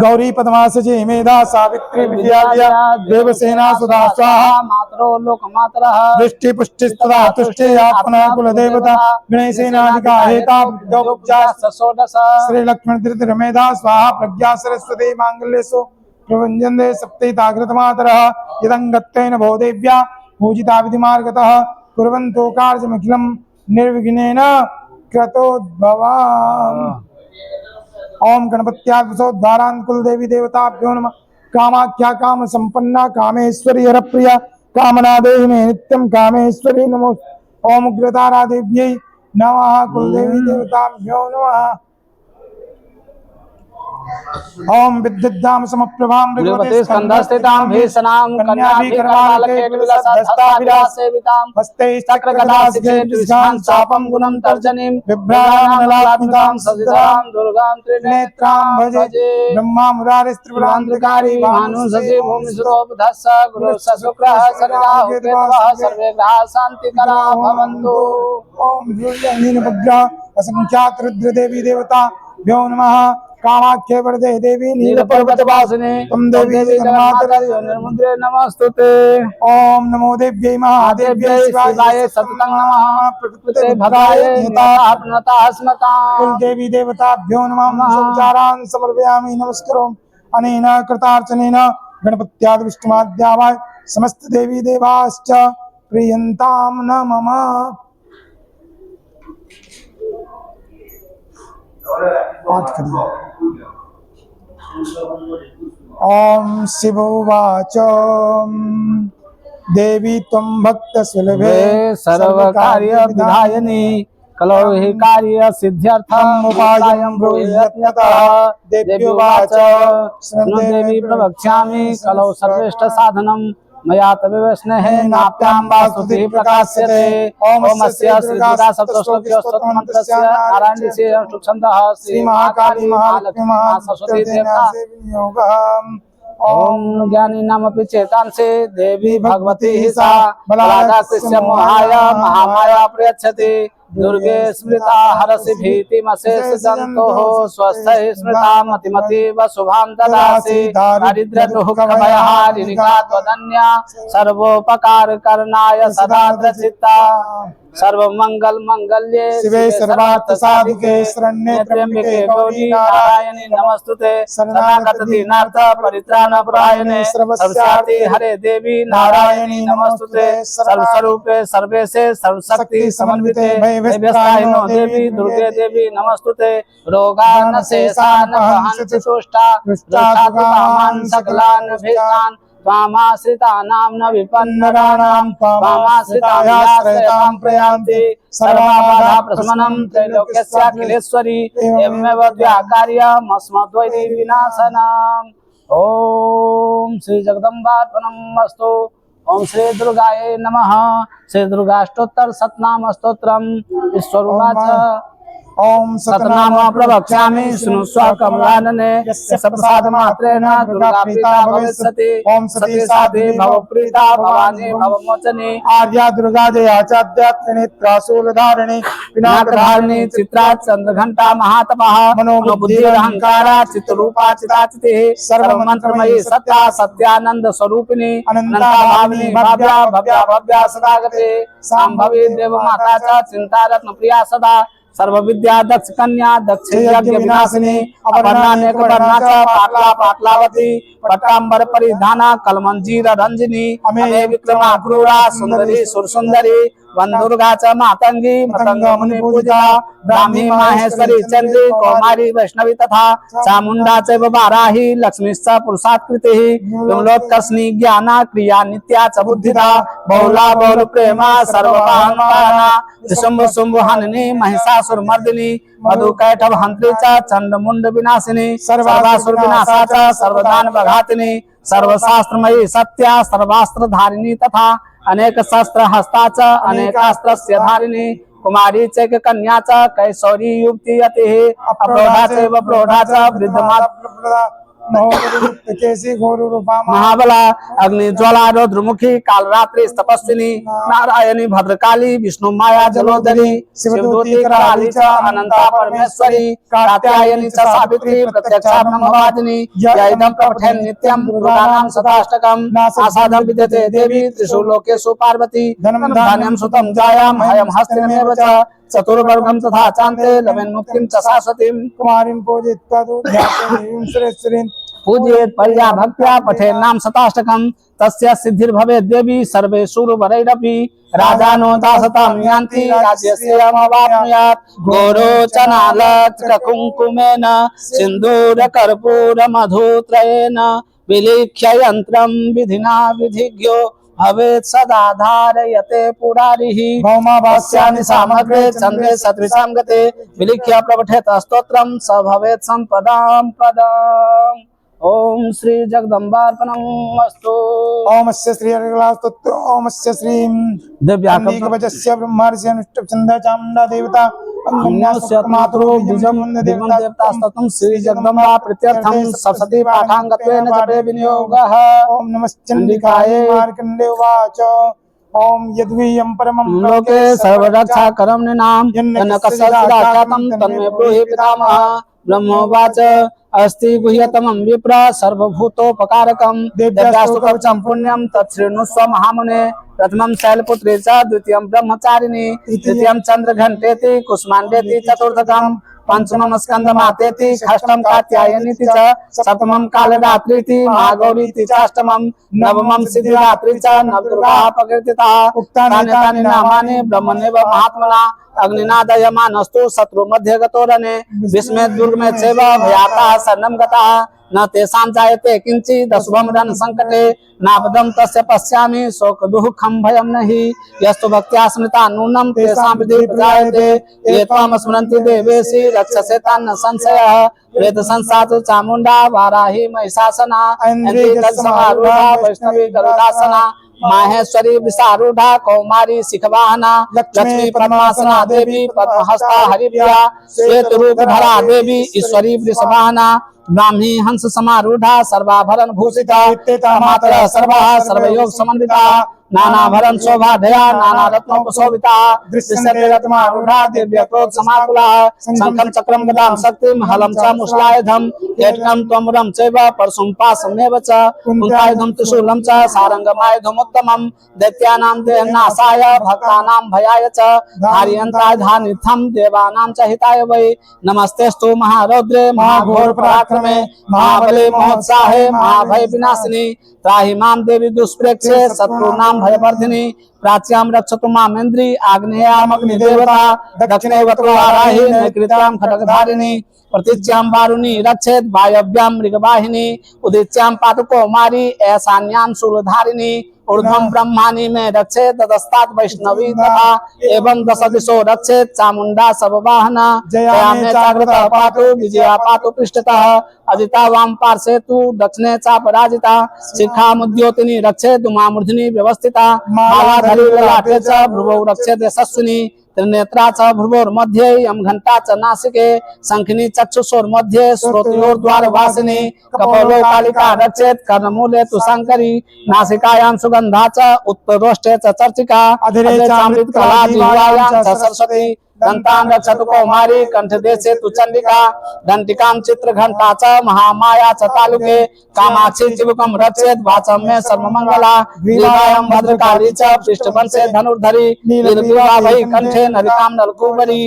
गौरी पद्मासचे मेधा सावित्री विद्या देवसेना सुधा स्वाहा मातरो लोकमातरः वृष्टि पुष्टिस्तदा तुष्टे आपना कुल देवता गणेशेनादिका हेता विद्योपजा षोडश श्री लक्ष्मण तीर्थ रमेधा स्वाहा प्रज्ञा सरस्वती मांगल्येषु प्रभंजने सप्तैताग्रत मातरः यदंगत्वेन भवदेव्या पूजिता विधिमार्गतः कुर्वन्तो कार्यमखिलं निर्विघ्नेन क्रतोद्भवाम्। ओम गणपत्याद्भुतोद्धारान् कुलदेवी देवताभ्यो नमः। कामाख्या काम संपन्ना कामेश्वरी हरप्रिया कामना देहि मे नित्यं कामेश्वरी नमो। ओम उग्रतारा देव्यै नमः। कुलदेवी देवताभ्यो नमः। ओम विद्युद्धाम समप्रभां भृगवते स्कंधस्थितां भीषणां कन्याभिकर्मालकेतविलसद्हस्ताभिलासेवितां हस्ते चक्रगदासिकेतविस्हां चापं गुणं तर्जनीं बिभ्राणामलात्मिकां सजितां दुर्गां त्रिनेत्रां भजे ब्रह्मा मुरारिस्त्रिपुरांतकारी भानुसति भूमिसुतोपधस्स गुरुः शुक्रः शनिराहुः केतवः सर्वे ग्रहाः शान्तिकरा भवन्तु। ओम भद्रा असंख्यात रुद्र देवी देवता भ्यो नमः। कामाख्ये वरदे देवी नीलपर्वतवासिने तुम देवी जगन्माता निर्मुद्रे नमस्तुते। ओम नमो देव्यै महादेव्यै शिवाय सततं नमः। प्रकृते भद्राय प्रणता स्मता कुल देवी देवताभ्यो नमः। उपचारान् समर्पयामि नमस्करोमि। अनेन कृतार्चनेन गणपत्यादि विष्णुमाद्यावाय समस्त देवी देवाश्च प्रियन्तां न मम। ओम शिव उवाच देवी त्वं भक्तसुलभे सर्वकार्यविधायिनी कलौ हि कार्य सिद्ध्यर्थम् उपायं ब्रूहि यत्नतः। देव्युवाच शृणु देवी प्रवक्ष्यामि कलौ सर्वेष्ट साधनं मया तविवस्नेः नाप्यां वास्तुतिः प्रकाश्यते। ओमस्य श्रीदुर्गा सप्तश्लोक्योस्तोत्रमन्त्रस्य नारायणस्य अष्टोत्तरछन्दः श्री महाकाली महालक्ष्मी महासरस्वती देवता। ओम ज्ञानिनामपि चेतांसि देवी भगवती हि सा बलादाकृष्य मोहाय महामाया प्रयच्छति। दुर्गे स्मृता हरसि भीतिमशेष जन्तोः स्वस्थैः स्मृता मतिमतीव शुभां ददासि। दारिद्र्य दुःख भयहारिणिका त्वदन्या सर्वोपकारकरणाय सदा दृढचित्ता। सर्वमंगल मंगल्ये शिवे सर्वार्थ साधिके शरण्ये त्र्यंबके गौरी नारायणी नमस्तुते। शरणागत दीनार्थ परित्राणपरायणे सर्वस्यार्थे हरे देवी नारायणी नमस्तुते। सर्वस्वरूपे सर्वेशे सर्वशक्ति समन्विते व्यवस्थाहिनो देवी दुर्गे देवी नमस्तुते। रोगान् शेषान् वहन्ति तुष्टा दुष्टाकुलान् सकलान् भीतान् त्वामाश्रितानां न विपन्नराणां त्वामाश्रितायाश्रयतां प्रयान्ति। सर्वबाधा प्रशमनं त्रैलोक्यस्याखिलेश्वरी एवमेव द्व्याकार्यमस्मद्वैरी विनाशनम्। ओम श्री जगदम्बार्पणमस्तु। ओम श्री दुर्गाय नमः। श्री दुर्गाष्टोत्तर शतनाम स्तोत्रम्। ईश्वरुवाच ओम सतनाम प्रवक्ष्यामि शृणुष्व कमलानने यस्य प्रसादमात्रेण दुर्गा प्रीता भविष्यति। ओम सती साधे भव प्रीता भवानी भवमोचनी आर्या दुर्गा जया चाद्य त्रिनेत्रा शूलधारिणी पिनाकधारिणी चित्रा चंद्रघंटा महातपः मनोबुद्धिरहंकारा चित्तरूपा चिताचितिः सर्वमंत्रमयी सत्या सत्यानंद स्वरूपिणी अनंता भाविनी भव्या भव्या भव्या सदागते सांभवी देवमाता च चिंतारत्न प्रिया सदा। सर्वविद्या दक्ष कन्या दक्ष यज्ञ विनाशिनी अपर्णा नेकवर्णा च पाटला पाटलावती पट्टांबर परिधाना कलमंजीर रंजनी अमे विक्रमा क्रूरा सुंदरी सुरसुंदरी वंदुर्गा च मातंगी मतंग मुनि पूजा ब्राह्मी माहेश्वरी चंद्री कौमारी वैष्णवी तथा चामुंडा च वाराही लक्ष्मीश्च पुरुषात्कृतिः विमलोत्कर्षणी ज्ञाना क्रिया नित्या च बुद्धिदा बहुला बहुल प्रेमा सर्वपाहनकारा शुंभ शुंभ हननी महिषासुरमर्दिनी मधुकैटभ हंत्री च चंडमुंड विनाशिनी सर्वासुर विनाशा च सर्वदान बघातिनी सर्वशास्त्रमयी सत्या सर्वास्त्र धारिणी तथा अनेक शस्त्र हस्ता च अनेकास्त्रस्य धारिणी कुमारी चैक कन्या च कैशोरी युवती अतिः अप्रौढ़ा चैव प्रौढ़ा च वृद्धमा महाबला अग्निज्वाला रुद्रमुखी कालरात्रि तपस्विनी नारायणी भद्रकाली विष्णु माया जलोदरी शिवदूती कराली च अनंता परमेश्वरी कात्यायनी च सावित्री प्रत्यक्षा ब्रह्मवादिनी जयदं प्रपठेन नित्यं दुर्गानां शताष्टकम् आसादं विद्यते देवी त्रिषु लोकेषु पार्वती धनं धान्यं सुतं जायां हयं हस्तिनमेव च चतुर्वर्गं तथा चान्ते लवेन् मुक्तिं च शाश्वतीं कुमारीं पूजयित्वा ध्यायेत् सुरेश्वरीं पूजयेत् पर्या भक्त्या पठेत् नाम शताष्टकं तस्य सिद्धिर्भवेत् देवी सर्वेषु वरैरपि राजानो दासतां यान्ति राज्यस्यमवाप्नुयात् गोरोचनालचकुङ्कुमेन सिन्दूरकर्पूरमधुत्रयेन विलिख्य यन्त्रं विधिना विधिज्ञो भवेत् सदा धारयते पुरारिः भस्यानि सामग्रे चन्द्रे सदृशां गते विलिख्य प्रपठेत स्तोत्रं स भवेत् सम्पदां पदम्। ओम श्री जगदम्बार्पणमस्तु। ओम अस्य श्री हरिकलास्तोत्र ओम अस्य श्री दिव्याकवचस्य ब्रह्मर्षि अनुष्टुप छंद चामुंडा देवता अन्यस्य मातरो बीजं दिवं देवतास्ततं श्री जगदम्बा प्रीत्यर्थं सप्तति पाठांगत्वेन जपे विनियोगः। ओम नमश्चंडिकायै मार्कण्डेय उवाच ओम यद्वीयं परमं लोके सर्वरक्षाकरं निनाम जनकस्यदाख्यातं तन्मे ब्रूहि पितामह। ब्रह्मोवाच अस्ति गुह्यतमं विप्र सर्वभूतोपकारकं देव्यास्तु कवचं पुण्यं तच्छृणुष्व महामुने। प्रथमं शैलपुत्री च द्वितीयं ब्रह्मचारिणी तृतीयं चन्द्रघण्टेति कुष्माण्डेति चतुर्थकं पंचमं स्कंदमातेति षष्ठं कात्यायनीति च सप्तमं कालरात्रीति महागौरीति च अष्टमं नवमं सिद्धिदात्री च नवदुर्गाः प्रकीर्तिताः। उक्तानि नामानि ब्रह्मणेव महात्मना अग्निनादयमानस्तु शत्रु मध्ये गतो रणे विस्मे दुर्गमे चैव भयाताः शरणं गताः न तेषां जायते किंचित् अशुभं रण संकटे नापदं तस्य पश्यामि शोक दुःखं भयं नहि यस्तु भक्त्या स्मृता नूनं तेषां विधि प्रजायते ये त्वां स्मरन्ति देवेशि रक्षसे तान् न संशयः। वेद संसातु चामुण्डा वाराही महिषासना ऐन्द्री जलसमारूढा वैष्णवी गरुडासना माहेश्वरी विशारूढ़ा कौमारी शिखवाहना लक्ष्मी पद्मासना देवी पद्महस्ता हरिप्रिया श्वेत रूप धरा देवी ईश्वरी वृषभाना ब्राह्मी हंस समारूढ़ा सर्वाभरण भूषिता मातरः सर्वाः सर्वयोग समन्विता नानाभरण शोभाढया नाना रत्नोपशोभिता दृश्यते रत्नारूढ़ा दिव्य क्रोध समाकुला शंखं चक्रं गदां शक्तिं हलं च मुष्लायुधं एटकं त्वमुरं चैव परशुं पाशमेव च कुन्तायुधं त्रिशूलं च सारंगमायुधमुत्तमं दैत्यानां देहनाशाय भक्तानां भयाय च धारयन्तायुधानिथं देवानां च हिताय वै। नमस्तेस्तु महारौद्रे महाघोर पराक्रमे महाबले महोत्साहे महाभय विनाशिनी त्राहि मां देवी दुष्प्रेक्षे शत्रूणां भयवर्धिनी प्राच्यां रक्षतु मामेन्द्री आग्नेयामग्निदेवता दक्षिणे वक्रोहाराहि नैकृत्यां खड्गधारिणी प्रतीच्यां वारुणी रक्षेत् वायव्यां मृगवाहिनी उदिच्यां पातु कौमारी ऐशान्यां शूलधारिणी ऊर्ध्वं ब्रह्माणि में रक्षेत् ततस्तात् वैष्णवी तथा एवं दश दिशो रक्षेत् चामुण्डा सबवाहना जया में जागृता पातु विजया पातु पृष्ठतः अजिता वाम पार्श्वे तु दक्षिणे चापराजिता शिखा मुद्योतिनी रक्षेत् उमामूर्ध्नि व्यवस्थिता मालाधरी ललाटे च भ्रुवौ रक्षेत् यशस्विनी त्रिनेत्रा च भ्रुवोर्मध्ये यम घंटा च नासिके शंखिनी चक्षुषोर्मध्ये श्रोत्रयोर्द्वारवासिनी कपोलो कालिका रक्षेत् कर्णमूले तु शंकरी नासिकायां सुगंधा च उत्तरोष्ठे च चर्चिका अधीरे चामृत कला जिह्वायां च सरस्वती दंतां रक्षतु कौमारी कंठदेशे तु चंडिका दंटिकां चित्रघंटा च महामाया च तालुके कामाक्षी चिबुकं रक्षेत् वाचं मे सर्वमंगला ग्रीवायां भद्रकाली च पृष्ठवंशे धनुर्धरी नीलग्रीवाभै कंठे नलिकां नलकूबरी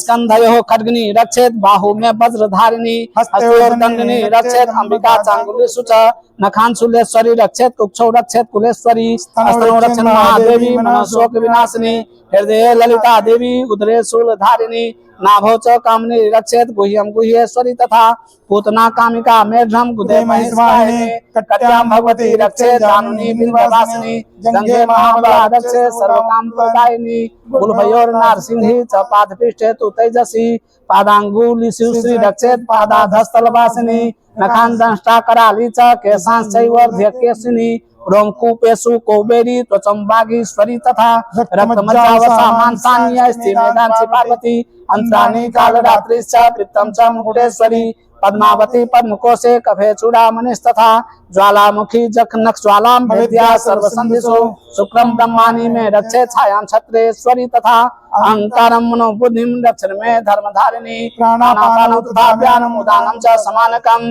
स्कंधयोः खड्गिनी रक्षेत् बाहु में वज्रधारिणी हस्तयोर्दंडिनी रक्षेत् अंबिका चांगुलेषु च नखांशूलेश्वरी रक्षेत् कुक्षौ रक्षेत् कुलेश्वरी स्तनौ रक्षेत् महादेवी मनःशोक विनाशिनी हृदये ललिता देवी उदरे शूलधारिणी नाभौ च कामिनी रक्षेत् गुह्यं गुह्येश्वरी तथा पूतना कामिका मेढ्रं गुदे महिषवाहिनी कट्यां भगवती रक्षेत् जानुनी बिल्ववासिनी जंघे महाबला रक्षेत् सर्वकामप्रदायिनी गुलभयोर नारसिंही च पादपृष्ठे तु तेजसी पादांगुलिषु श्री रक्षेत् पादाधस्थलवासिनी नखान् दंष्टा कराली च केशांश्चैवर्ध्यकेशिनी रोमकूपेषु कौबेरी त्वचं वागीश्वरी तथा रक्तमज्जावसामांसान्यस्ति मेधांसि पार्वती अंतराणि कालरात्रिश्च पित्तं च मुकुटेश्वरी पद्मावती पद्मकोशे कफे चूड़ामणिस्तथा ज्वालामुखी जखनक ज्वालां वेद्या सर्वसंधिषु शुक्रं ब्रह्माणि में रक्षे छायां छत्रेश्वरी तथा अहंकारं मनोबुद्धिं रक्षण में धर्मधारिणी प्राणापानं तथा व्यानं उदानं च समानकम्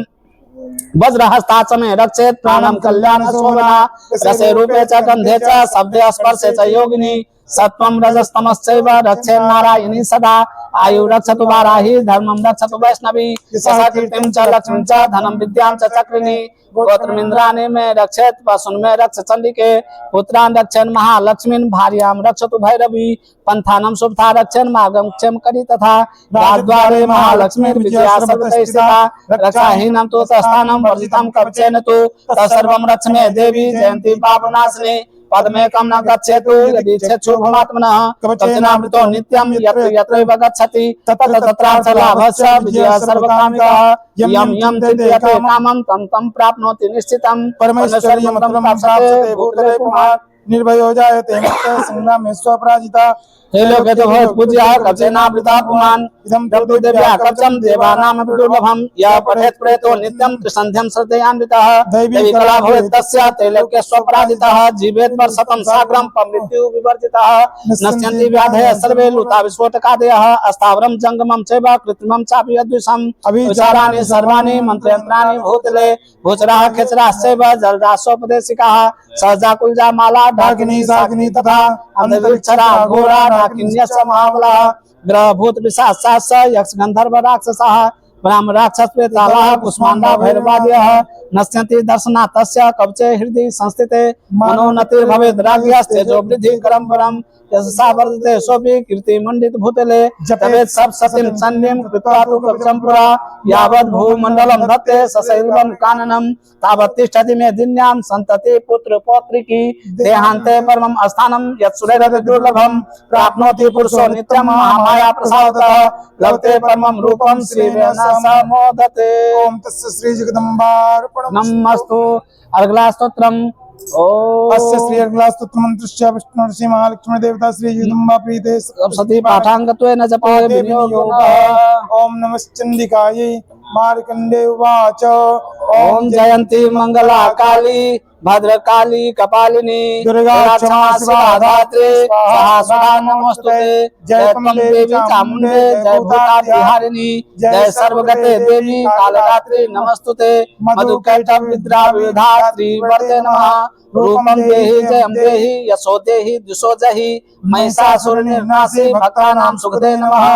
वज्रहस्ता च मे रक्षेत् प्राणं कल्याण शोभना रसे रूपे च गंधे च शब्दे स्पर्शे च योगिनी सत्वं रजस्तमश्चैव रक्षेत् नारायणी सदा आयु रक्षतु वाराही धर्मं रक्षतु वैष्णवी यशः कीर्तिं च लक्ष्मीं च धनं विद्यां च चक्रिणी गोत्रमिन्द्राणि में रक्षेत् पशून् में रक्ष चंडिके पुत्रान् रक्षेन् महालक्ष्मीन् भार्यां रक्षतु भैरवी पंथानं शुभथा रक्षेन् मार्गं क्षेम करी तथा राजद्वारे महालक्ष्मीर्विजया सर्वतः स्थिता रक्षाहीनं तु तस्थानं वर्जितं कवचेन तु तत्सर्वं रक्ष मे देवी जयन्ती पापनाशिनी पद्मेकं न गच्छेतु यदि इच्छेत्सु भवात्मनः कवचेनावृतो नित्यं यत्र यत्रैव गच्छति तत्र तत्रार्थलाभस्य विजयः सर्वकामिकः यं यं चिन्तयते कामं तं तं प्राप्नोति निश्चितं परमेश्वर्यमत्रं प्राप्यते भूतले पुमान् निर्भयो जायते मुक्तः संग्रामे स्वपराजिता हे लोके तो भवत् पूज्यः कवचेनावृतः पुमान् इदं तत्तु देव्याः कवचं देवानामपि दुर्लभं यः पठेत् प्रेतो नित्यं त्रिसन्ध्यं श्रद्धयान्वितः दैवी कला भवेत् तस्य त्रैलोक्ये स्वपराजितः जीवेत् वर्षतं साग्रं मृत्युः विवर्जितः नश्यन्ति व्याधयः सर्वे लुता विस्फोटकादयः अस्थावरं जङ्गमं चैव कृत्रिमं चापि यद्विषम् अभिचाराणि सर्वाणि मन्त्रयन्त्राणि भूतले भूचराः खेचराश्चैव जलदासोपदेशिकाः सहजाकुलजा माला ढाकिनी साकिनी तथा अंधविक्षरा घोरा ढाकिन्यस्य महाबलाः ग्रह भूत पिशाचाश्च यक्ष गंधर्व राक्षसाः ब्रह्म राक्षस प्रेतालाः कुष्माण्डा भैरवादयः नश्यन्ति दर्शनात् तस्य कवचे हृदि संस्थिते मनोन्नति भवेत् राज्ञस्तेजो वृद्धि करं परम् यशसा वर्धते सोऽपि कीर्तिमण्डित भूतले जपेत् सब सतिं सन्निं कृत्वा तु कवचं पुरा यावत् भूमण्डलं धत्ते सशैलवं काननं तावत् तिष्ठति मेदिन्यां सन्तति पुत्र पौत्रिकी देहान्ते परमं स्थानं यत् सुरैरपि दुर्लभं प्राप्नोति पुरुषो नित्यं महामाया प्रसादतः लभते परमं रूपं श्रीरेण समोदते। ओम तस्य श्री जगदम्बार्पणम् नमस्तु। अर्गला स्तोत्रम् अस्य श्री अर्गला स्तोत्र मंत्रस्य विष्णु श्री महालक्ष्मी देवता श्री जगदम्बा प्रीते सप्तति पाठांगत्वेन जपो विनियोगः। ओम नमश्चंडिकायै मार्कंडे उवाच ओम जयंती मंगला काली भद्रकाली कपालिनी दुर्गा क्षमा शिवा धात्री सहस्रा नमस्तुते। जय त्वं देवी चामुंडे जय भूतारिहारिणी जय सर्वगते देवी कालरात्रि नमस्तुते। मधुकैटभ विद्राविधात्री वर्ते नमः। रूपं देहि जयं देहि यशो देहि दिशो जहि महिषासुर निर्नाशी भक्तानां सुखदे नमः।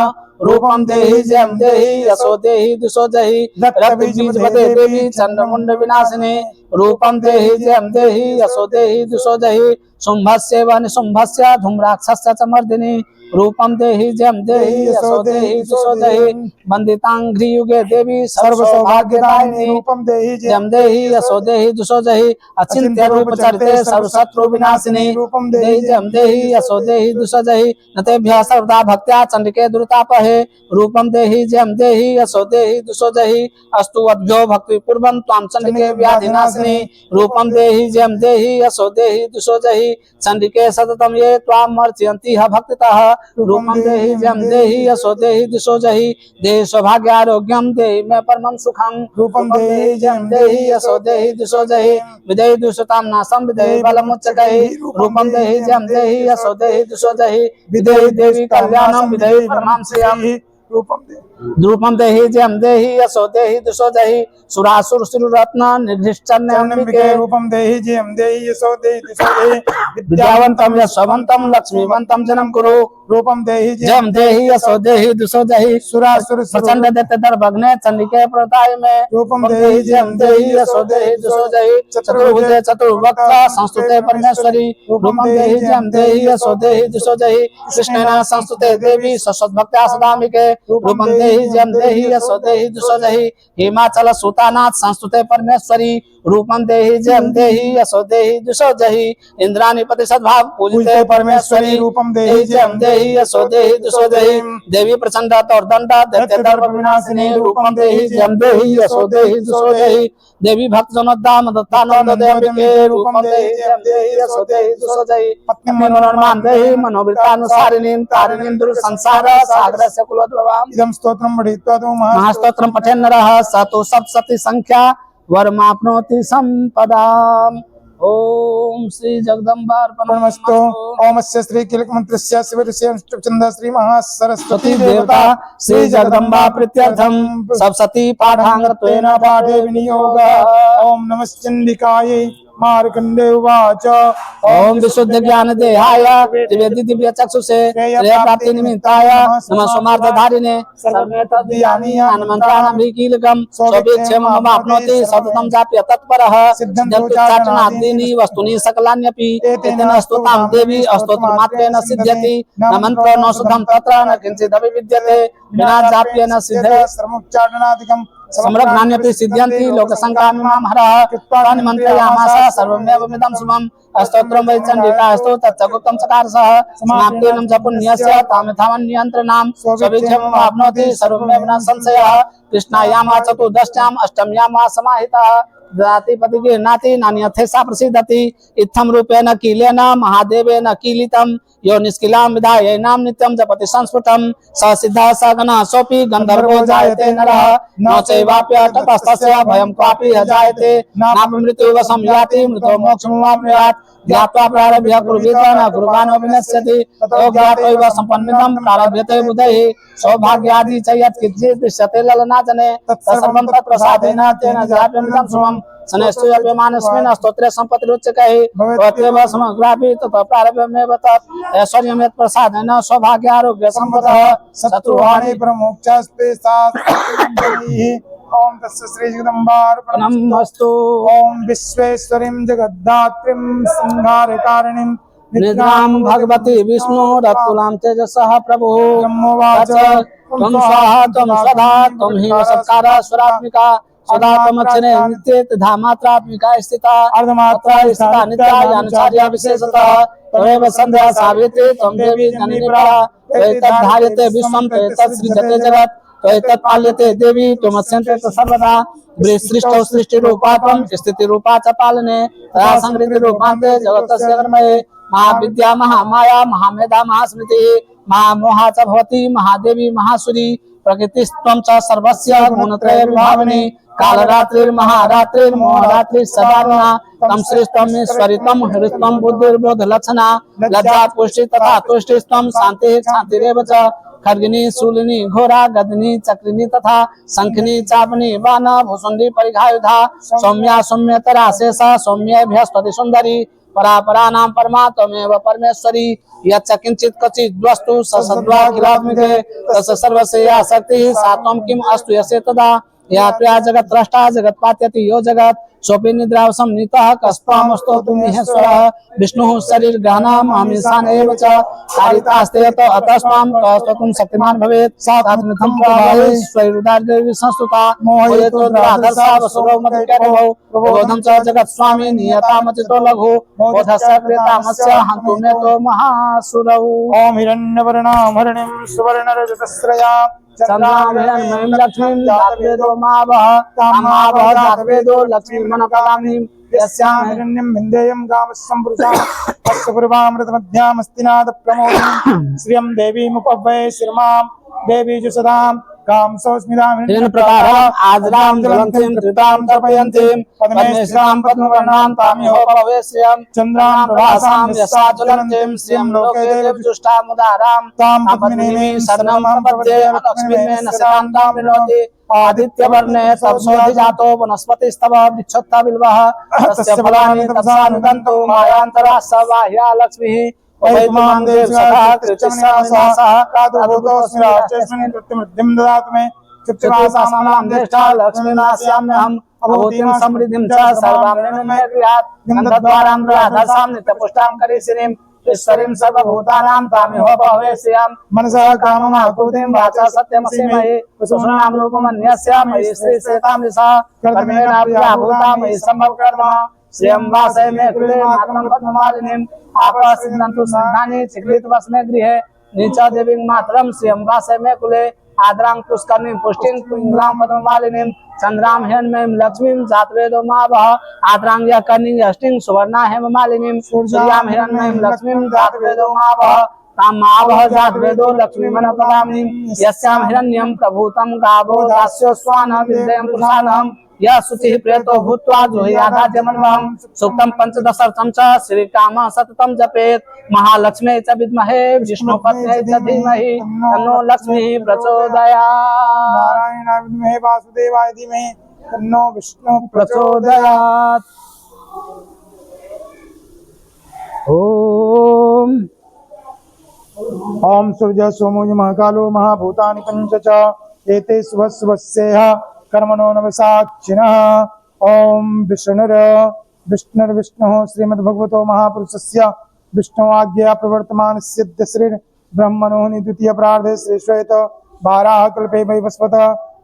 रूपं देहि जयं देहि यशो देहि दिशो जहि रक्तबीजवते देवी चंद्रमुंड विनाशिनी। रूपं देहि जयं देहि यशो देहि दिशो जहि शुंभस्य व निशुंभस्य धूम्राक्षस्य च मर्दिनी। रूपं देहि जयं देहि यशो देहि दिशो जहि वंदितांघ्रियुगे देवी सर्व सौभाग्यदायिनी। रूपं देहि जयं देहि यशो देहि दिशो जहि अचिंत्य रूप चरिते सर्व शत्रु विनाशिनी। रूपं देहि जयं देहि यशो देहि दिशो जहि नतेभ्यः सर्वदा भक्त्या चंडिके दुरितापहे। रूपं देहि जयं देहि यशो देहि दिशो जहि अस्तु अद्भ्यो भक्ति पूर्वं त्वां चंडिके व्याधिनाशिनी। रूपं देहि जयं देहि यशो देहि दिशो जहि चंडिके सततं ये त्वां अर्चयन्ति भक्तितः। रूपं देहि जयं देहि यशो देहि दिशो जहि देहि सौभाग्य आरोग्यं देहि मे परमं सुखं। रूपं देहि जयं देहि यशो देहि दिशो जहि विदेहि दुष्टतां नाशं विदेहि बलमुच्चकैः। रूपं देहि जयं देहि यशो देहि दिशो जहि विदेहि देवी कल्याणं विदेहि परमां श्रियम्। रूपं देहि जयं देहि यशो देहि दिशो जहि सुरासुर सुररत्न निर्धिष्ठन्यम्बिके। रूपं देहि जयं देहि यशो देहि दिशो जहि विद्यावन्तं यशवन्तं लक्ष्मीवन्तं जनं कुरु। रूपं देहि जयं देहि यशो देहि दिशो जहि सुरासुर प्रचंड दैत्य दर्भग्ने चंडिके प्रदाय में। रूपं देहि जयं देहि यशो देहि दिशो जहि चतुर्भुजे चतुर्वक्त्र संस्तुते परमेश्वरी। रूपं देहि जयं देहि यशो देहि दिशो जहि कृष्णेन संस्तुते देवी सशद्भक्त्या सदामिके। रूपं देहि जयं देहि यशो देहि दिशो जहि हिमाचल सूतानाथ संस्तुते परमेश्वरी। रूपं देहि जयं देहि यशो देहि दिशो जहि इंद्राणीपति सद्भाव पूजिते परमेश्वरी। रूपं देहि जयं देहि यशो देहि दिशो जहि देवी प्रचंड दौर्दंड दैत्य दर्भ विनाशिनी। रूपं देहि जयं देहि यशो देहि दिशो जहि देवी भक्त जनोद्धाम दत्तानंद देविके। रूपं देहि जयं देहि यशो देहि दिशो जहि पत्नी मनोरमान देहि मनोवृत्तानुसारिणीं तारिणीं दुर संसार सागरस्य कुलोद्भवाम्। इदं स्तोत्रं पठित्वा तु महास्तोत्रं पठेन् नरः स तु सप्तशती संख्या वरमाप्नोति संपदाम्। ओम श्री जगदम्बार्पणमस्तु। ओम अस्य श्री कीलक मंत्रस्य शिवऋषि अनुष्टुप् श्री महासरस्वती देवता श्री जगदम्बा प्रीत्यर्थं सप्तशती पाठांगत्वेन पाठे विनियोगः। ओम नमश्चंडिकायै मार्कंडे उवाच ओम विशुद्ध ज्ञान देहाय त्रिवेदी दिव्य चक्षुषे श्रेय प्राप्ति निमित्ताय नमः सोमार्थधारिणे सर्वेतद्यानि ज्ञानमन्त्राणां कीलकं स्वभिक्षेमं ममाप्नोति सततं जाप्य तत्परः सिद्धन्तुच्चाटनादीनि वस्तूनि सकलान्यपि तेन स्तुतां देवी स्तोत्रमात्रेण सिद्ध्यति न मन्त्रो न शुद्धं तत्र न किञ्चिदपि विद्यते विना जाप्येन सिद्धे सर्वोच्चाटनादिकं सम्रग्नान्यपि सिद्ध्यन्ति लोकसङ्ग्रामिमां हरः तानि मन्त्रयामास सर्वमेव मिदं शुभम् स्तोत्रं वै चण्डिकास्तु तच्च गुप्तं चकारसः समाप्तेनं च पुण्यस्य तामिथामन्यन्त्रणां स्वभिक्षमवाप्नोति सर्वमेव न संशयः कृष्णायामा चतुर्दश्याम् अष्टम्यामा समाहितः ददातिपति गृह्णाति नान्यथेषा प्रसीदति इत्थं रूपेण कीलेन महादेवेन कीलितं यो निष्किलां विधायैनां नित्यं जपति संस्फुटं स सिद्धः स गणः सोऽपि गन्धर्वो जायते नरः न चैवाप्यतस्तस्य भयं क्वापि न जायते नापि मृत्युवशं याति मृतो मोक्षमवाप्नुयात् ज्ञात्वा प्रारभ्य कुर्वीत न कुर्वाणो विनश्यति ततो ज्ञात्वैव सम्पन्नितं प्रारभ्यते बुधैः सौभाग्यादि च यत्किञ्चित् दृश्यते ललनाजने तत्सर्वं तत्प्रसादेन तेन जाप्यमिदं शुभम् शनैश्च यप्यमानस्मिन् स्तोत्रे सम्पत्तिरुच्यकैः भवत्येव समग्रापि ततः प्रारभ्यमेव तत् ऐश्वर्यं यत्प्रसादेन सौभाग्यारोग्यसम्पदः शत्रुहानि प्रमोक्षास्ते सात्विकैः। ओम तस्य श्री जगदम्बार्पणम् नमस्तु ओम विश्वेश्वरीं जगद्धात्रीं संहारकारिणीं निद्रां भगवती विष्णुरत्तुलां तेजसः प्रभुः ब्रह्मोवाच त्वं स्वाहा त्वं स्वधा त्वं हि सत्कारः स्वरात्मिका सदा त्वमक्षरे नित्ये तथा मात्रात्मिका स्थिता अर्धमात्रा स्थिता नित्या ज्ञानचार्या विशेषतः त्वमेव संध्या सावित्री त्वं देवी जननी परा त्वैतद्धार्यते विश्वं त्वैतत्सृजते जगत् त्वैतत्पाल्यते देवी त्वमस्यन्ते सर्वदा सृष्टौ सृष्टिरूपा त्वं स्थितिरूपा च पालने तया संहृतिरूपान्ते जगतस्य कर्मये महाविद्या महामाया महामेधा महास्मृतिः महामोहा च भवति महादेवी महासुरी प्रकृतिस्त्वं च सर्वस्य गुणत्रय विभावनी कालरात्रिर्महारात्रिर्मोहरात्रिः सदारुणा तं श्रेष्ठम् ईश्वरितं हृत्वं बुद्धिर्बोधलक्षणा लज्जा पुष्टि तथा तुष्टिस्त्वं शान्तिः शान्तिरेव च खड्गिनी शूलिनी घोरा गदनी चक्रिनी तथा शंखनी चापनी बाण भूषुंडी परिघायुधा सौम्या सौम्यतरा शेषा सौम्य बृहस्पति सुंदरी परापरा नाम परमा त्वमेव परमेश्वरी यच्च किंचित कचित् वस्तु सद्वाखिलात्मिके तस्य सर्वस्य या शक्तिः सा त्वं किम् अस्तु यस्य तदा या त्वया जगत् द्रष्टा जगत् पात्यति यो जगत् सोऽपि निद्रावसं नीतः कस्त्वामस्तोतु महेश्वरः विष्णुः शरीर ग्रहणम् अमीशान एव च कारितास्ते यतो अतस्त्वां कस्तुं शक्तिमान् भवेत् सात्मिकं प्रभावे स्वैरुदार्देवी संस्तुता मोहयतो द्वादशा वसुरौ मधुकैरवौ प्रबोधं च जगत् स्वामी नियतामचितो लघु बोधस्य क्रियतामस्य हन्तु मे तो महासुरौ। ओम हिरण्यवर्णां हरिणीं सुवर्णरजतस्रया चन्द्रामयं लक्ष्मीं जातवेदो मावः तामावः जातवेदो लक्ष्मीं मनपदामिं यस्यां हिरण्यं विन्देयं गामस्संवृतां वत्सपूर्वामृतमध्यामस्तिनाद प्रमोदिनीं श्रियं देवीमुपवये शिरमां देवी जुषदां काम सौस्मितां तेन प्रकारम् आजरां ज्वलन्तीं त्रितां तर्पयन्तीं पद्मेश्वरां पद्मवर्णां तामिहो भवेश्रियं चन्द्रां प्रभासां यसा ज्वलन्तीं श्रियं लोके देवजुष्टामुदारां तां पद्मिनीं शरणं प्रपद्ये लक्ष्मीं मे नशकान्तां विनोति आदित्यवर्णे तपसोऽधिजातो वनस्पतिस्तव वृक्षोत्थ बिल्वः तस्य फलानि तपसानुदन्तु मायान्तरा स बाह्या लक्ष्मीः वैद्यमान् देवसखा कृच्छ्रमनिवासः कातुभूतोऽस्मि राष्ट्रेऽस्मिन् कृत्यमृद्धिं ददातु मे कृत्यवासानां ज्येष्ठा लक्ष्मीनास्याम्यहम् अभूतिं समृद्धिं च सर्वां मे गृहात् गन्धद्वारां राधासां नित्यपुष्टां करीशिरीं ईश्वरीं सर्वभूतानां तामिहो भवेश्रियं मनसः काममाकुतिं वाचा सत्यमसीमहि सुषुणां रूपमन्यस्य मयि श्रीसेतां दिशा कर्मेण प्रियाभूता मयि सम्भवकर्म श्रियं वासय मे कुले मातरं पद्ममालिनीं आपसिद्धन्तु सिद्धानि चिक्लित वस्मे गृहे नीच देवीं मातरं श्रियं वासय मे कुले आद्रां पुष्करणीं पुष्टिं पुङ्ग्रां पद्ममालिनीं चन्द्रां हिरण्मयीं लक्ष्मीं जातवेदो मावः आद्रां यकर्णीं यष्टिं सुवर्णा हेममालिनीं सूर्यां हिरण्मयीं लक्ष्मीं जातवेदो मावः तां मावः जातवेदो लक्ष्मीमनपदामिनीं यस्यां हिरण्यं प्रभूतं गावो दास्यो स्वान् विद्यं पुरुषाणं यः शुचिः प्रेतो भूत्वा जुह्यादाद्यमन्वहं सूक्तं पंचदशर्थं च श्रीकामः सततं जपेत् महालक्ष्म्यै च विद्महे विष्णुपत्न्यै च धीमहि तन्नो लक्ष्मीः प्रचोदयात्। नारायणाय विद्महे वासुदेवाय धीमहि तन्नो विष्णुः प्रचोदयात्। ओम ओम सूर्य सोमो महाकालो महाभूतानि पंच च एते शुभस्वस्येह कर्मणो नवसाक्षिणः। ओम विष्णुर्विष्णुः श्रीमद्भगवतो महापुरुषस्य विष्णुवाज्ञया प्रवर्तमानस्य श्री ब्रह्मणो द्वितीय प्रार्धे श्री श्वेत बाराह कल्पे वैवस्वत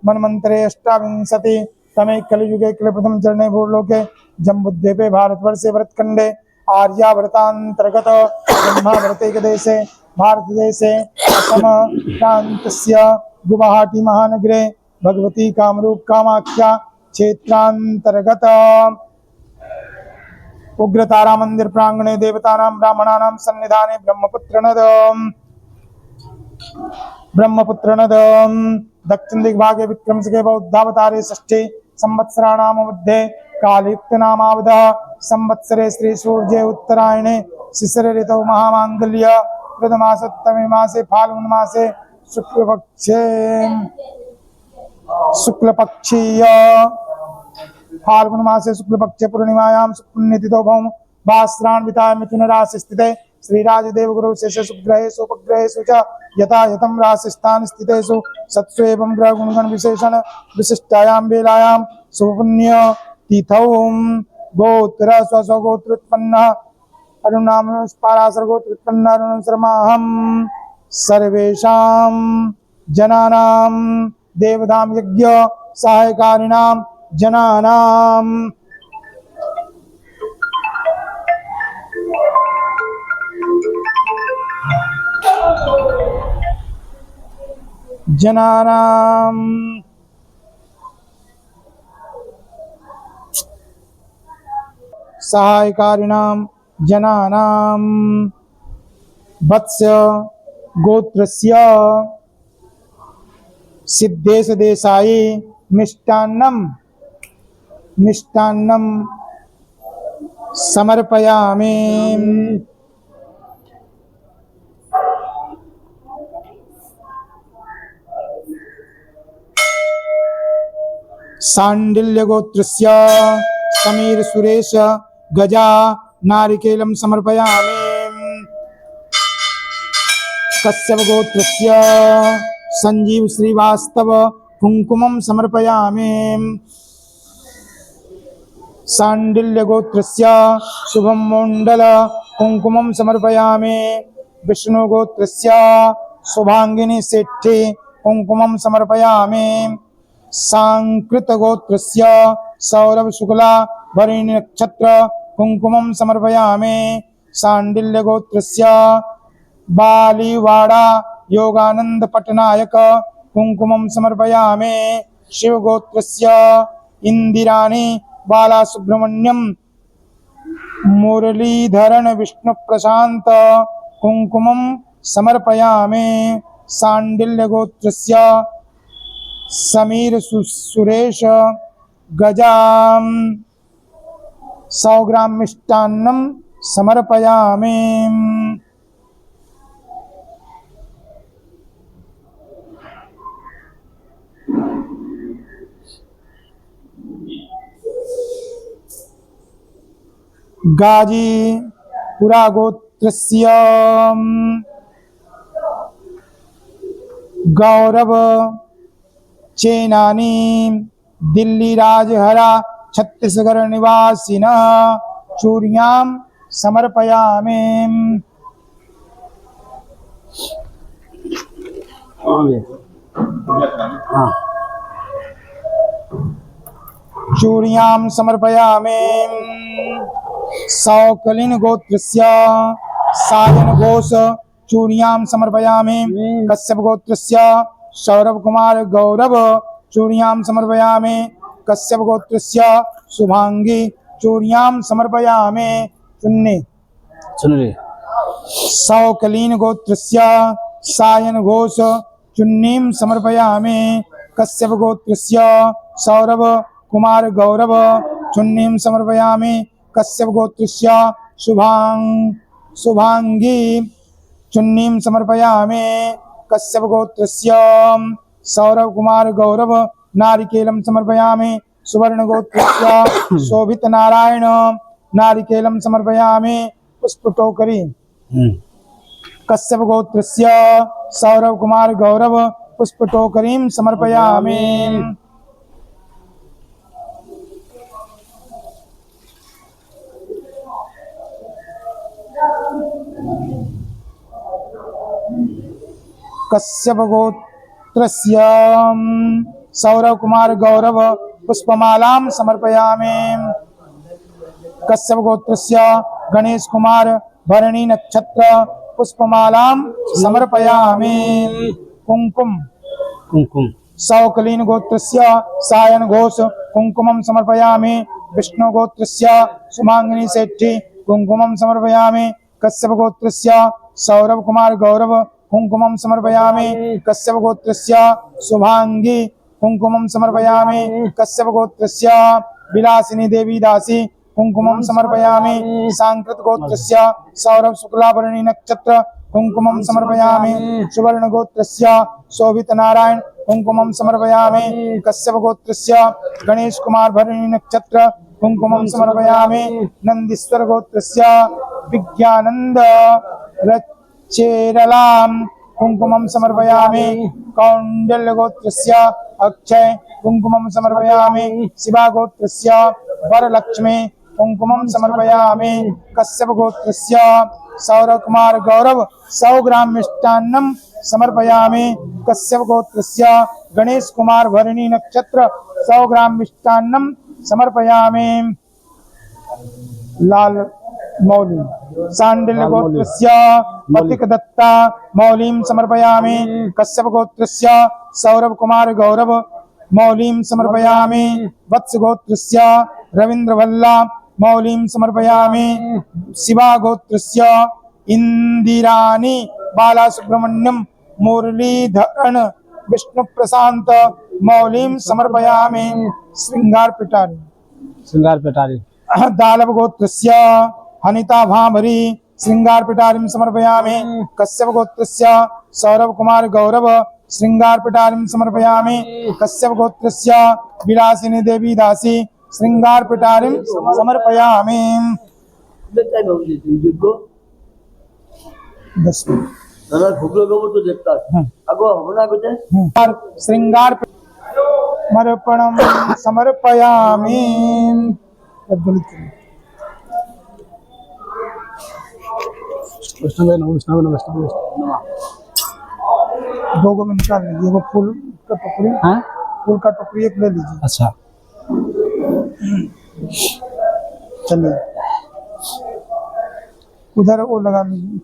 मन्वन्तरे अष्टाविंशति तमे कलियुगे कलिप्रथम चरणे भूलोके जम्बुद्वीपे भारतवर्षे भरतखण्डे आर्यावर्तान्तर्गत ब्रह्मावर्तैकदेशे भारतदेशे असम प्रान्तस्य गुवाहाटी महानगरे भगवती कामरूप कामाख्या क्षेत्रान्तर्गत उग्रतारा मंदिर प्रांगणे देवतानां ब्राह्मणानां सन्निधाने ब्रह्मपुत्र नद दक्षिण दिग्भागे विक्रमसके बौद्धावतारे षष्ठे संवत्सराणां मध्ये कालयुक्त नामावधः संवत्सरे श्री सूर्ये उत्तरायणे शिशिर ऋतौ महामांगल्य प्रथमासोत्तमे मासे फाल्गुन मासे शुक्लपक्षीय फाल्गुन मासे शुक्लपक्षे पूर्णिमायां पुण्यतिथौ भौम भास्रान्विताय मिथुन राशि स्थिते श्रीराजदेव गुरु शेष सुग्रहेषु उपग्रहेषु च यथा यथं राशिस्थान स्थितेषु सत्सु एवं ग्रह गुणगण विशेषण विशिष्टायां वेलायां शुभपुण्य तिथौ गोत्र स्वस्वगोत्र उत्पन्न अरुणाम पाराशर गोत्र उत्पन्न अरुण शर्माहं सर्वेषां जनानां देवधाम यज्ञ सहायकारिणां जनानां सहायकारिणां जनानां वत्स्य गोत्रस्य सिद्धेश देशायी मिष्टान्नं समर्पयामि। सांडिल्य गोत्रस्य समीर सुरेश गजा नारिकेलं समर्पयामि। कश्यप गोत्रस्य संजीव श्रीवास्तव कुंकुमं समर्पयामि। सांडिल्य गोत्रस्य शुभम मंडल कुंकुमं समर्पयामि। विष्णु गोत्रस्य शुभांगिनी सेट्ठी कुंकुमं समर्पयामि। सांकृत गोत्रस्य सौरभ शुक्ला भरिणी नक्षत्र कुंकुमं समर्पयामि। सांडिल्य गोत्रस्य बालीवाड़ा योगानंद पटनायक कुंकुमं समर्पयामि। शिव गोत्रस्य इंदिराणी बाला सुब्रमण्यम मुरलीधरण विष्णु प्रशांत कुंकुमं समर्पयामि। सांडिल्य गोत्रस्य समीर सुरेश गजाम 100 ग्राम मिष्टान्नं समर्पयामि। गाजीपुरा गोत्रस्य गौरव चेनानी दिल्ली राजहरा छत्तीसगढ़ निवासिनः चूड़ियां समर्पयामि। चूड़ियां समर्पयामि। सौकलिन गोत्रस्य साजन घोष चूड़ियां समर्पयामि। कश्यप गोत्रस्य सौरभ कुमार गौरव चूड़ियां समर्पयामि। कश्यप गोत्रस्य शुभांगी चूड़ियां समर्पयामि। चुन्नी सौकलीन गोत्रस्य सायन घोष चुन्नीं समर्पयामि। कश्यप गोत्रस्य सौरभ कुमार गौरव चुन्नीं समर्पयामि। कश्यप गोत्रस्य शुभांगी चुन्नीं समर्पयामि। कश्यप गोत्रस्य सौरभ कुमार गौरव नारिकेलं समर्पयामि। सुवर्ण गोत्रस्य शोभित नारायण नारिकेलं समर्पयामि। पुष्पटोकरी कश्यप गोत्रस्य सौरभ कुमार गौरव पुष्पटोकरीं समर्पयामि। कश्यप गोत्रस्य सौरव कुमार गौरव पुष्पमालां समर्पयामि। कश्यप गोत्रस्य गणेश कुमार भरणी नक्षत्र पुष्पमालां समर्पयामि। कुंकुम कुमकुम सौकलीन गोत्रस्य सायन घोष कुंकुमं समर्पयामि। विष्णु गोत्रस्य सुमांगिनी सेठी कुंकुमं समर्पयामि। कश्यप गोत्रस्य सौरभ कुमार गौरव कुंकुमं समर्पयामि। कश्यप गोत्रस्य शुभांगी कुंकुमं समर्पयामि। कश्यप गोत्रस्य विलासिनी देवी दासी कुंकुमं समर्पयामि। सांकृत गोत्रस्य सौरभ शुक्लाभरणी नक्षत्र कुंकुमं समर्पयामि। सुवर्ण गोत्रस्य शोभित नारायण कुंकुमं समर्पयामि। कश्यप गोत्रस्य गणेश कुमार भरणी नक्षत्र कुंकुमं समर्पयामि। नंदीश्वर गोत्रस्य विज्ञानंद रचेरलां कुंकुमं समर्पयामि। कौंडल्य गोत्रस्य अक्षय कुंकुमं समर्पयामि। शिवा गोत्रस्य वरलक्ष्मी कुंकुमं समर्पयामि। कश्यप गोत्रस्य सौरभ कुमार गौरव 100 ग्राम मिष्टान्नं समर्पयामि। कश्यप गोत्रस्य गणेश कुमार भरणी नक्षत्र 100 ग्राम मिष्टान्नं समर्पयामि। लाल मौली सांडिल्य गोत्रस्य पतिक दत्ता मौलीं समर्पयामि। कश्यप गोत्रस्य सौरभ कुमार गौरव मौलीं समर्पयामि। वत्स गोत्रस्य रविंद्र भल्ला मौलीं समर्पयामि। शिवा गोत्रस्य इंदिरानी बाला सुब्रमण्यम मुरलीधरन विष्णु प्रशांत मौलीं समर्पयामि। श्रृंगार पिटारी श्रृंगार पेटारी दालव गोत्रस्य हनिता भामरी श्रृंगार पिटारीं समर्पयामि। कश्यप गोत्रस्य सौरभ कुमार गौरव श्रृंगार पिटारीं समर्पयामि। कश्यप गोत्रस्य विलासिनी देवी दासी श्रृंगार पिटारीं समर्पयामि। 10 দাদা ঢুকলো কেবল তো দেখতে আগো হবে না বেটে श्रृंगार समर्पणं समर्पयामि। वैष्णव नमः वैष्णव नमः वैष्णव नमः। 2 को निकाल लीजिए। वो फूल का टोकरी हाँ फूल का टोकरी एक ले लीजिए। अच्छा चलिए उधर वो लगा लीजिए।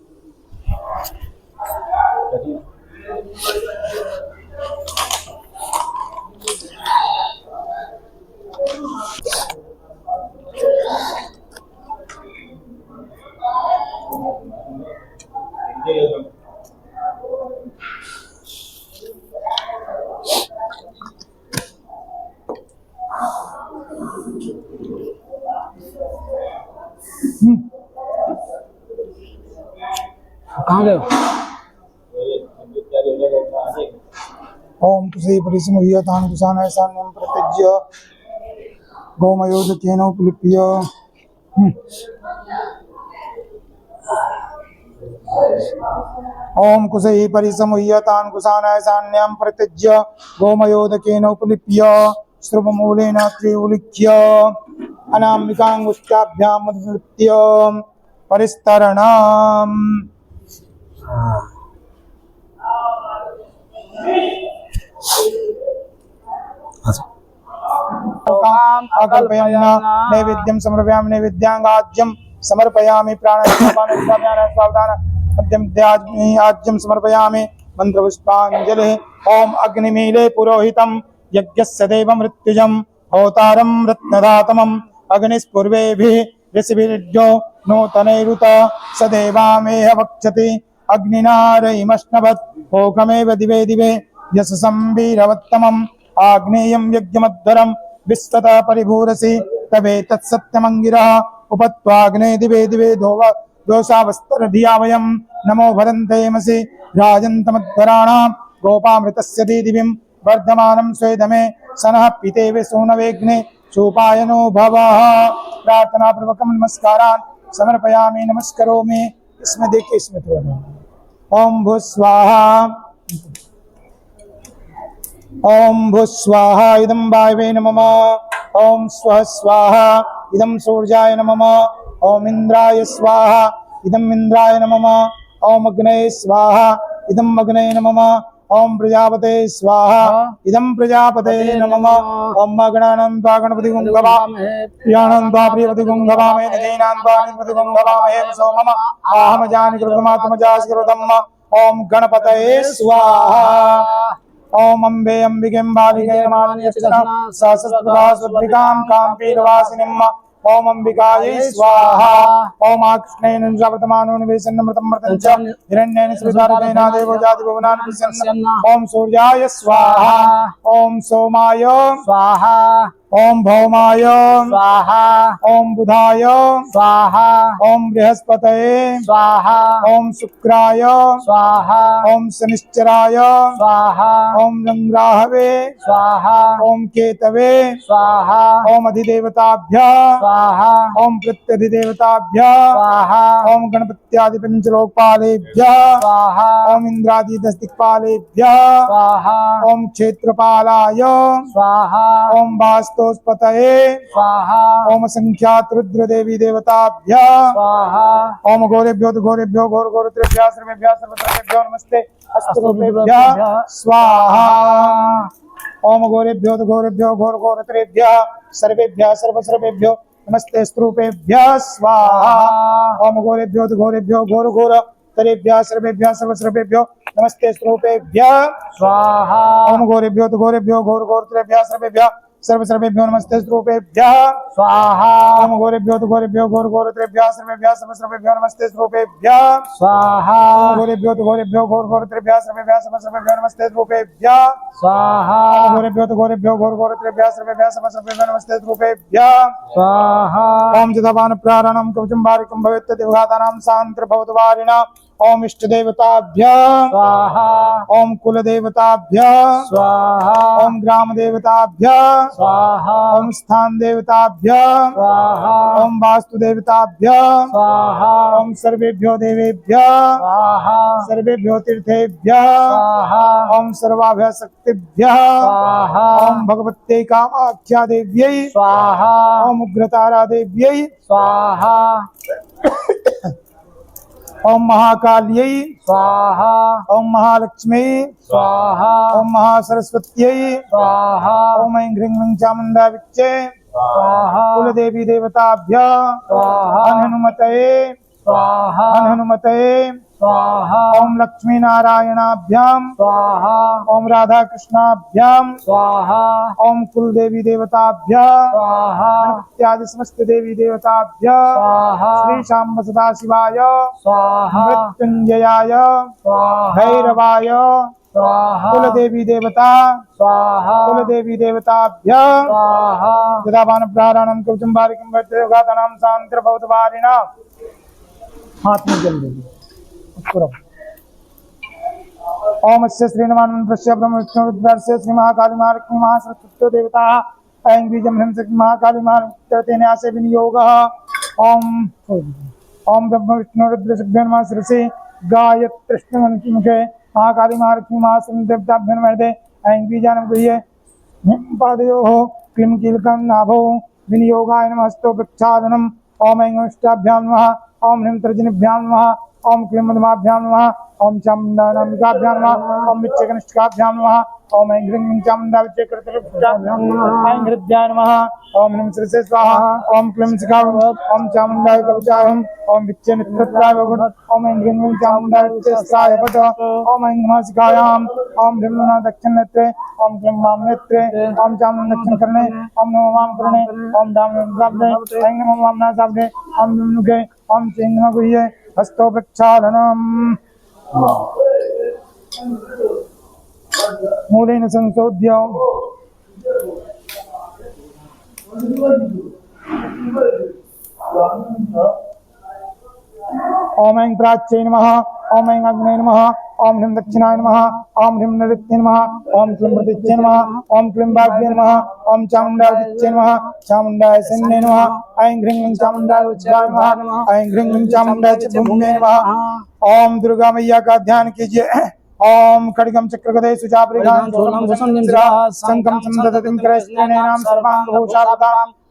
कहाँ गए? ओम तुसे परिसमुह्यतान कुशान ऐसान्यं प्रत्यज्य गोमयोदकेन उपलिप्य ओम कुशै परिसमुह्यतान कुशान ऐसान्यं प्रत्यज्य गोमयोदकेन उपलिप्य श्रुवमूलेन त्रिउलिख्य अनामिकांगुष्ठाभ्यां मधुनृत्य परिस्तरणम्। अकल्पयन्न नैवेद्यं समर्पयामि। नैवेद्यांगाज्यं समर्पयामि। प्राणायाम मध्यम आज्यं समर्पयामि। मंत्रपुष्पाञ्जलिः। ओम अग्निमीले पुरोहितं यज्ञस्य देवमृत्युजं होतारं रत्नदातमं अग्निस्पूर्वेभिः ऋषिभिर्यो नूतनैरुत स देवामेह वक्षति अग्निनारयिमश्नवत् ओकमेव दिवे दिवे यशसं वीरवत्तमम् आग्नेयं यज्ञमध्वरं विश्वतः परिभूरसि तवेतत्सत्यमङ्गिरः उपत्वाग्ने दिवे दिवे दोषावस्तरधिया वयं नमो भरन्तेमसि राजन्तमध्वराणां गोपामृतस्य दीदिविं वर्धमानं स्वेदमे सनः पितेव सूनवेग्ने सोपायनो भवः। प्रार्थना पूर्वकं नमस्कारान् समर्पयामि। नमस्करोमि। इसमें देखिए इसमें थोड़ा ओम भू स्वाहा ओम भू स्वाहा इदं वायवे नमः। ओम स्वः स्वाहा इदं सूर्याय नमः। ओम इंद्राय स्वाहा इदं इंद्राय नमः। ओम अग्नये स्वाहा इदं अग्नये नमः। ओम प्रजापते स्वाहा इदं प्रजापते नमः ओम गणानं त्वा गणपति गुंगवामहे प्रियाणं त्वा प्रियपति गुंगवामहे निधीनां त्वा निधीपति गुंगवामहे सोमम आहम जानि कृतमात्मजासि कृतम् ओम गणपतये स्वाहा ओम अम्बे अंबिकें बालिके मान्यस्ना सहस्रप्रभास्वद्भिकां काम्पीरवासिनीम् ओम अंबिकायै स्वाहा ओम आकृष्णेन जावतमानो निवेशन्नमृतं मृतं च हिरण्येन स्वीकारतेन देवो जाति भुवनानि प्रसन्न ओम सूर्याय स्वाहा ओम सोमाय स्वाहा ओम भौमाय स्वाहा ओम बुधाय स्वाहा ओम बृहस्पतये स्वाहा ओम शुक्राय स्वाहा ओम शनिश्चराय स्वाहा ओम रंग्राहवे स्वाहा ओम केतवे स्वाहा ओम अधिदेवताभ्य स्वाहा ओम प्रत्यधिदेवताभ्य स्वाहा ओम गणपत्यादि पंचलोकपालेभ्य स्वाहा ओम इंद्रादि दस्तिकपालेभ्य स्वाहा ओम क्षेत्रपालाय स्वाहा ओम वास्तोस्पतये स्वाहा ओम संख्यात रुद्र देवी देवताभ्य स्वाहा ओम घोरेभ्यो घोरेभ्यो घोर घोरत्रेभ्यः सर्वेभ्यः सर्वसर्वेभ्यो नमस्ते अस्तुभ्यः स्वाहा ओम घोरेभ्यो घोरेभ्यो घोर घोरत्रेभ्यः सर्वेभ्यः सर्वसर्वेभ्यो नमस्ते स्तूपेभ्यः स्वाहा ओम घोरेभ्यो घोरेभ्यो घोर घोर तरेभ्यः सर्वेभ्यः सर्वसर्वेभ्यो नमस्ते स्तूपेभ्यः स्वाहा ओम घोरेभ्यो घोरेभ्यो घोर घोरत्रेभ्यः सर्वेभ्यः सर्वसर्वेभ्यो नमस्ते स्तूपेभ्यः स्वाहा ओम घोरेभ्यो घोरेभ्यो घोर घोरत्रेभ्यः सर्वेभ्यः सर्वसर्वेभ्यो नमस्ते स्तूपेभ्यः स्वाहा घोरेभ्यो घोरेभ्यो घोर घोरत्रेभ्यः सर्वेभ्यः सर्वसर्वेभ्यो नमस्ते स्तूपेभ्यः स्वाहा घोरेभ्यो घोरेभ्यो घोर घोरत्रेभ्यः सर्वेभ्यः सर्वसर्वेभ्यो नमस्ते स्तूपेभ्यः स्वाहा ओम जदापान प्रारणं कवचं बारिकं भवेत् दिवघातानां सान्त्रभवतु वारिणा ओम इष्ट देवताभ्य स्वाहा ओम कुल देवताभ्य स्वाहा ओम ग्राम देवताभ्य स्वाहा ओम स्थान देवताभ्य स्वाहा ओम वास्तु देवताभ्य स्वाहा ओम सर्वेभ्यो देवेभ्य स्वाहा सर्वेभ्यो तीर्थेभ्य स्वाहा ओम सर्वाभ्य शक्तिभ्य स्वाहा ओम भगवत्यै कामाख्या देव्यै स्वाहा ओम उग्रतारा देव्यै स्वाहा ओम महाकाल्यै स्वाहा ओम महालक्ष्मी स्वाहा ओम महासरस्वत्यै स्वाहा ओम ऐं ह्रीं क्लीं चामुण्डा विच्चे स्वाहा कुलदेवी देवताभ्य स्वाहा हनुमतये स्वाहा हनुमतये स्वाहा ओम लक्ष्मी नारायणाभ्यां स्वाहा ओम राधा कृष्णाभ्यां स्वाहा ओम कुलदेवी देवताभ्य स्वाहा इत्यादि समस्त देवी देवताभ्य स्वाहा श्री शाम्ब सदाशिवाय स्वाहा मृत्युंजयाय स्वाहा भैरवाय स्वाहा कुलदेवी देवता स्वाहा कुलदेवी देवताभ्य स्वाहा जदापान प्रारणं कवचं बारिकं भवेत् घातानां सान्त्रभवतु वारिणा हाथ में जल दीजिए ओम अस्य श्रीनमानंदस्य ब्रह्म विष्णु रुद्रस्य श्री महाकाली महालक्ष्मी महासरस्वती देवता ऐं बीजं ह्रीं श्रीं महाकाली महातेनासे विनियोगः ओम ओम ब्रह्म विष्णु रुद्र सिद्धान नमः श्री गायत्रीष्णमुखे महाकाली महालक्ष्मी महासरस्वती देवताभ्यो नमः ऐं बीजानं गृह्य पादयोः क्लीं कीलकं नाभौ विनियोगाय नमस्तु प्रक्षालनम् ओम ऐं अष्टाभ्यां नमः ओम ह्रीं तर्जनीभ्यां नमः ओम क्लीं मधुमाभ्यां नमः ओम चामुण्डानामिकाभ्यां नमः ओम विच्चकनिष्ठाभ्यां नमः ओम ऐं ह्रीं चामुण्डा विच्चकर्तृभ्यां नमः ऐं हृद्याय नमः ओम ह्रीं श्रीसे स्वाहा ओम क्लीं शिखावं ओम चामुण्डाय कवचाहं ओम विच्चनित्रत्राय वगुण ओम ऐं ह्रीं चामुण्डाय विच्चस्राय पट ओम ऐं नमः शिखायाम् ओम ह्रीं नमः दक्षिणनेत्रे ओम क्लीं वां नेत्रे ओम चामुण्ड दक्षिणकर्णे ओम नमो वां कर्णे ओम दां साब्दे ऐं नमो वां नासाब्दे ओम मुखे ओम श्रीं नमः गुह्ये हस्तो प्रक्षालनम् मूलेन संशोध्य ओम ऐं प्राच्यै नमः ओम ऐं अग्नये नमः ओम ह्रीं दक्षिणाय नमः ओम ह्रीं नृत्ये नमः ओम क्लीं प्रतीच्ये नमः ओम क्लीं वाग्ये नमः ओम चामुण्डाय दिच्ये नमः चामुण्डाय सन्ये नमः ऐं ह्रीं चामुण्डाय उज्जाय नमः ऐं ह्रीं चामुण्डाय चिभुम्ने नमः ओम दुर्गा मैया का ध्यान कीजिए ओम खड्गं चक्रगदे सुचापरिधां शूलं शंखं संदधतिं करस्त्रीणां सर्वाङ्गभूषावतां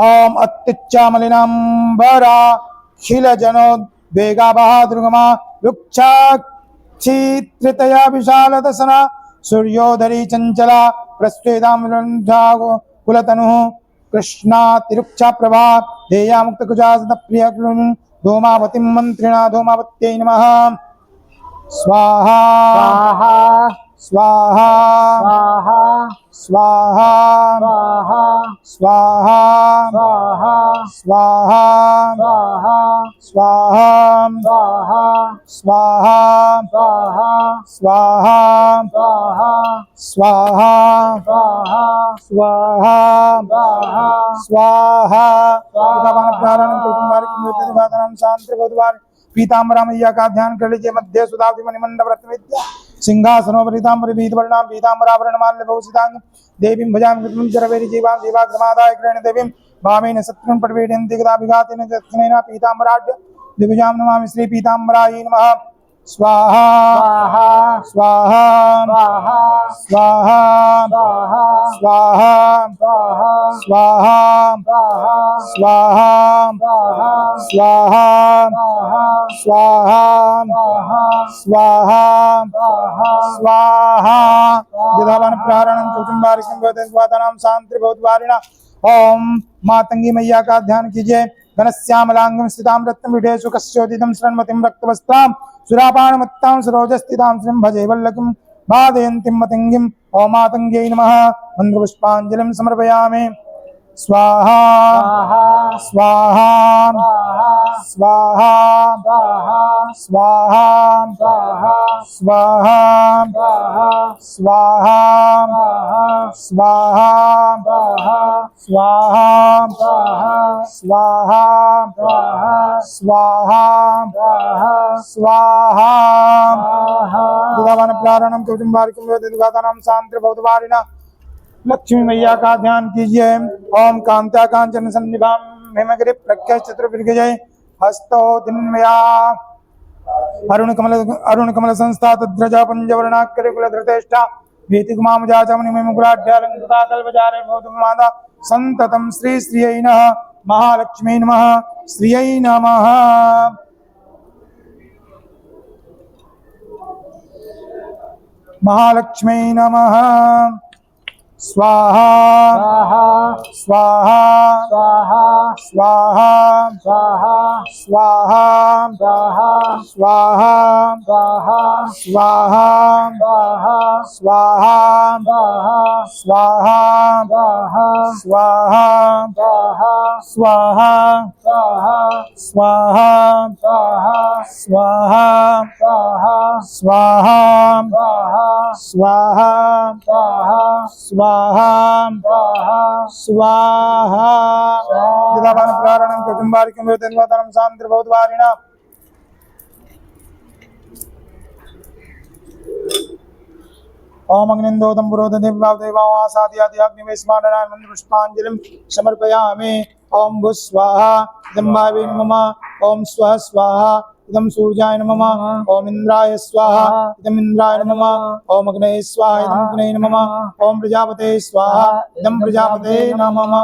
ओम अत्युच्चामलिनांबरा खिलजनोद्वेगा बहादुर्गमा वृक्षाक्षित्रितया विशालदसना सूर्योदरी चंचला प्रस्वेदामृन्धा कुलतनुः कृष्णातिरुक्षा प्रभा धेया मुक्तकुजासप्रिय धूमावतीं मंत्रिणा धूमावत्यै नमः स्वाहा स्वाहा स्वाहा स्वाहा स्वाहा स्वाहा स्वाहा स्वाहा स्वाहा स्वाहा स्वाहा स्वाहा स्वाहा शांति पीताम्बरा मैया का ध्यान कर लीजिए। मध्य सुधावती मणिमंडप रत्न विद्या सिंहासनोपरीताम्बर पीतवर्णां पीताम्बराभरणमाल्य भूषितां देवीं भजामि कृतमुज्जरवेरि जीवां जीवाग्रमादाय क्रेण देवीं भावेन शत्रुन् परिवेदयन्ति गदा विघातेन दक्षिणेन पीताम्बराढ्य दिव्यां नमामि श्री पीताम्बरायै नमः। स्वाहा स्वाहा स्वाहा स्वाहा स्वाहा स्वाहा स्वाहा स्वाहा स्वाहा स्वाहा जदावन प्रारणं कुटुंबारिकं भवतस्वातानां शांति भवद्वारिणा। ओम मातंगी मैया का ध्यान कीजिए। घनश्यामलांगं स्थितां रत्नपीठेषु कस्योदितं श्रृण्मतिं रक्तवस्त्रां सुरापानमत्तां सरोजस्थितां श्रीं भजे वल्लकीं बाधयन्तीं मतंगीं। ओम मातंग्यै नमः। मन्त्रपुष्पाञ्जलिं समर्पयामि। स्वाहा स्वाहा स्वाहा स्वाहा स्वाहा स्वाहा स्वाहा स्वाहा स्वाहा स्वाहा स्वाहा दुधावन प्रारणं कुटुंबारिकं भवतस्वातानां शांति भवद्वारिणा। लक्ष्मी मैया का ध्यान कीजिए। ओम कांता कांचन सन्निभां हेमगिरि प्रख्य चतुर्भुजय हस्तो दिन्मया अरुण कमल संस्था तद्रजा पंचवर्णाक्षर कुलधृतेष्ठा भीतिकुमामुजाचमणिममुकुलाढ्यालंकृता कल्पचारे भवतुमादा संततं श्री श्रियै नमः। महालक्ष्मी नमः। श्रियै नमः। महालक्ष्मी नमः। स्वाहा स्वाहा स्वाहा स्वाहा स्वाहा स्वाहा स्वाहा स्वाहा स्वाहा स्वाहा स्वाहा स्वाहा स्वाहा स्वाहा स्वाहा स्वाहा स्वाहा जदावन प्रारणं कुटुंबारिकं भवतस्वातानां शांति भवद्वारिणा। ओम अग्निन्दोतं पुरोददेवाव देवावासादियादिग्निवेशमाननाय मन्त्रपुष्पाञ्जलिं समर्पयामि। ओम भुः स्वाहा इदं नमः। ओम स्वः स्वाहा इदं सूर्याय नमः। ओम इंद्राय स्वाहा इदं इंद्राय नमः। ओम अग्नये स्वाहा इदं अग्नये नमः। ओम प्रजापते स्वाहा इदं प्रजापते नमः।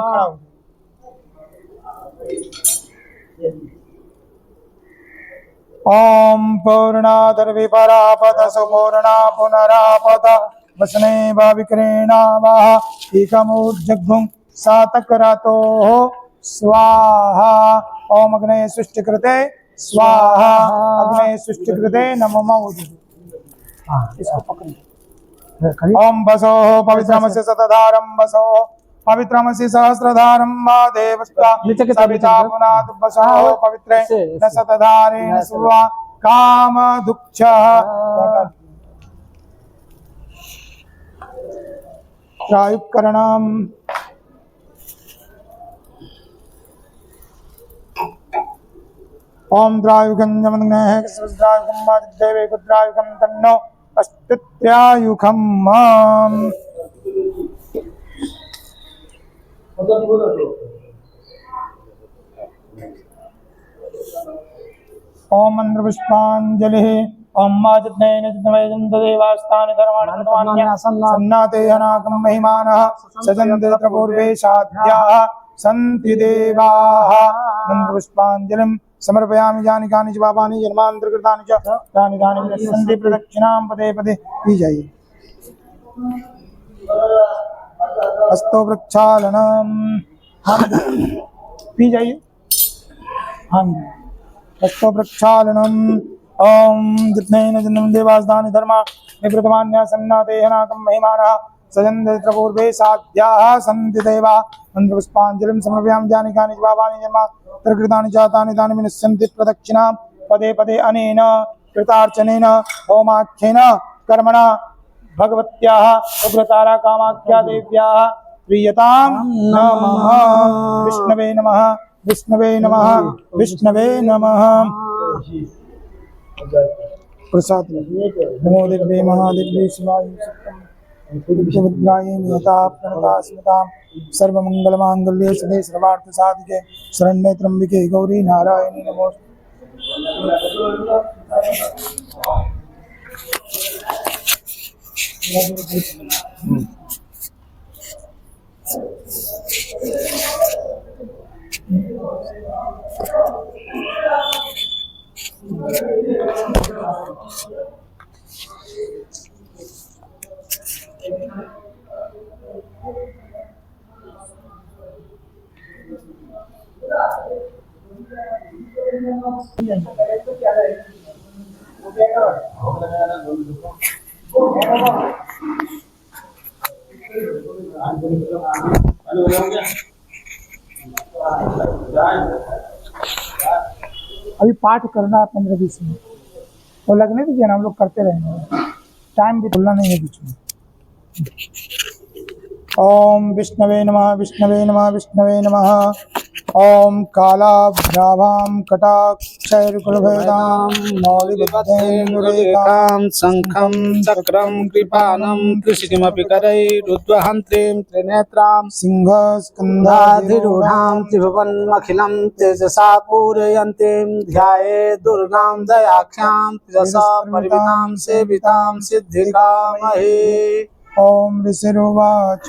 ओम पूर्णादर्विपरापद सुपूर्णा पुनरापद वसने विक्रीणावाह एकमूर्जघ्नुं सातकरातोः स्वाहा। ओम अग्नये सृष्टिकृते स्वाहा अग्नये सृष्टिकृते नमः। ओम वसोः पवित्रमसि शतधारं वसोः पवित्रमसि सहस्रधारं मा देवस्ता सविता पुनातु वसोः पवित्रे न शतधारेण सुवा कामदुःखः त्रायुकरणम्। ओम द्रायुगं जमग्नेः कृष्णद्रायुगं मादिदेवे कुद्रायुगं तन्नो अष्टत्र्यायुगं माम्। ओम मंत्रपुष्पाञ्जलिः। ओम माजज्ञेन चित्तवैदं तदेवास्तानि धर्माणि कृतवान्यः सन्नाते अनागं महिमानः सजन्ते पूर्वे साध्याः सन्ति देवाः मन्त्रपुष्पाञ्जलिं समर्पयामि यानि कानि च पापानि जन्मान्तरकृतानि च तानि तानि विनश्यन्ति प्रदक्षिणां पदे पदे पी जाइए हस्तो प्रक्षालनम पी जाइए हाँ हस्तो प्रक्षालनम ओम जितनेन जन्म देवास्तानि धर्मा निवृतमान्या सन्नातेहनाकं महिमानः सजन्देत्रपूर्वे साध्याः सन्ति देवा मन्त्रपुष्पाञ्जलिं समर्पयामि यानि कानि च पापानि जन्मान्तरकृतानि च तानि तानि विनश्यन्ति प्रदक्षिणां पदे पदे अनेन कृतार्चनेन होमाख्येन कर्मणा भगवत्याः उग्रतारा कामाख्या देव्याः प्रीयतां नमः विष्णवे नमः विष्णवे नमः विष्णवे नमः प्रसाद नमो दिव्ये महादिव्ये शिवाय विद्याय नियता प्रणता स्मृतां सर्वमंगलमांगल्ये शिवे सर्वार्थ साधिके शरण्ये त्र्यंबके गौरी नारायणी नमोस्तुते अभी पाठ करना है 15-20 मिनट तो लगने दीजिए ना हम लोग करते रहेंगे टाइम भी भूलना नहीं है बीच में ओम विष्णवे नमः विष्णवे नमः विष्णवे नमः ओम कालाभ्राभां कटाक्षैर्कुलभेदां मौलिबद्धेन्दुरेखां शंखं चक्रं कृपानं त्रिशिखिमपि करैरुद्वहन्तीं त्रिनेत्रां सिंहस्कन्धाधिरूढां सिंहाधिरूढां त्रिभुवनमखिलं तेजसा पूरयन्तीं ध्यायेत् दुर्गां दयाख्यां तेजसा परिमितां सेवितां सिद्धिकामहे ओम ऋषिरुवाच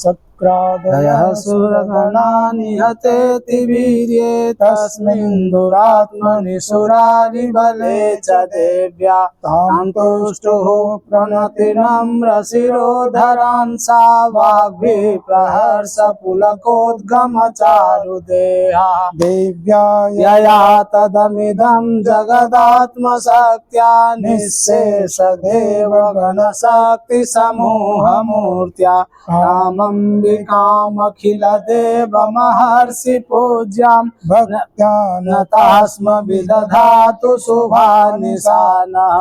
सक्रादयः सुरगणा निहतेति वीर्ये तस्मिन् दुरात्मनि सुरारिबले च देव्या तां तुष्टुः प्रणतिनम्रशिरोधरान् सा वाग्भिः प्रहर्ष पुलकोद्गमचारुदेहा देव्या यया तदमिदं जगदात्मशक्त्या निःशेषदेवगणशक्तिसमूहमूर्त्या कामम्बिकामखिलदेवमहर्षि पूज्यां भक्त्या नताः स्म विदधातु शुभानिशानः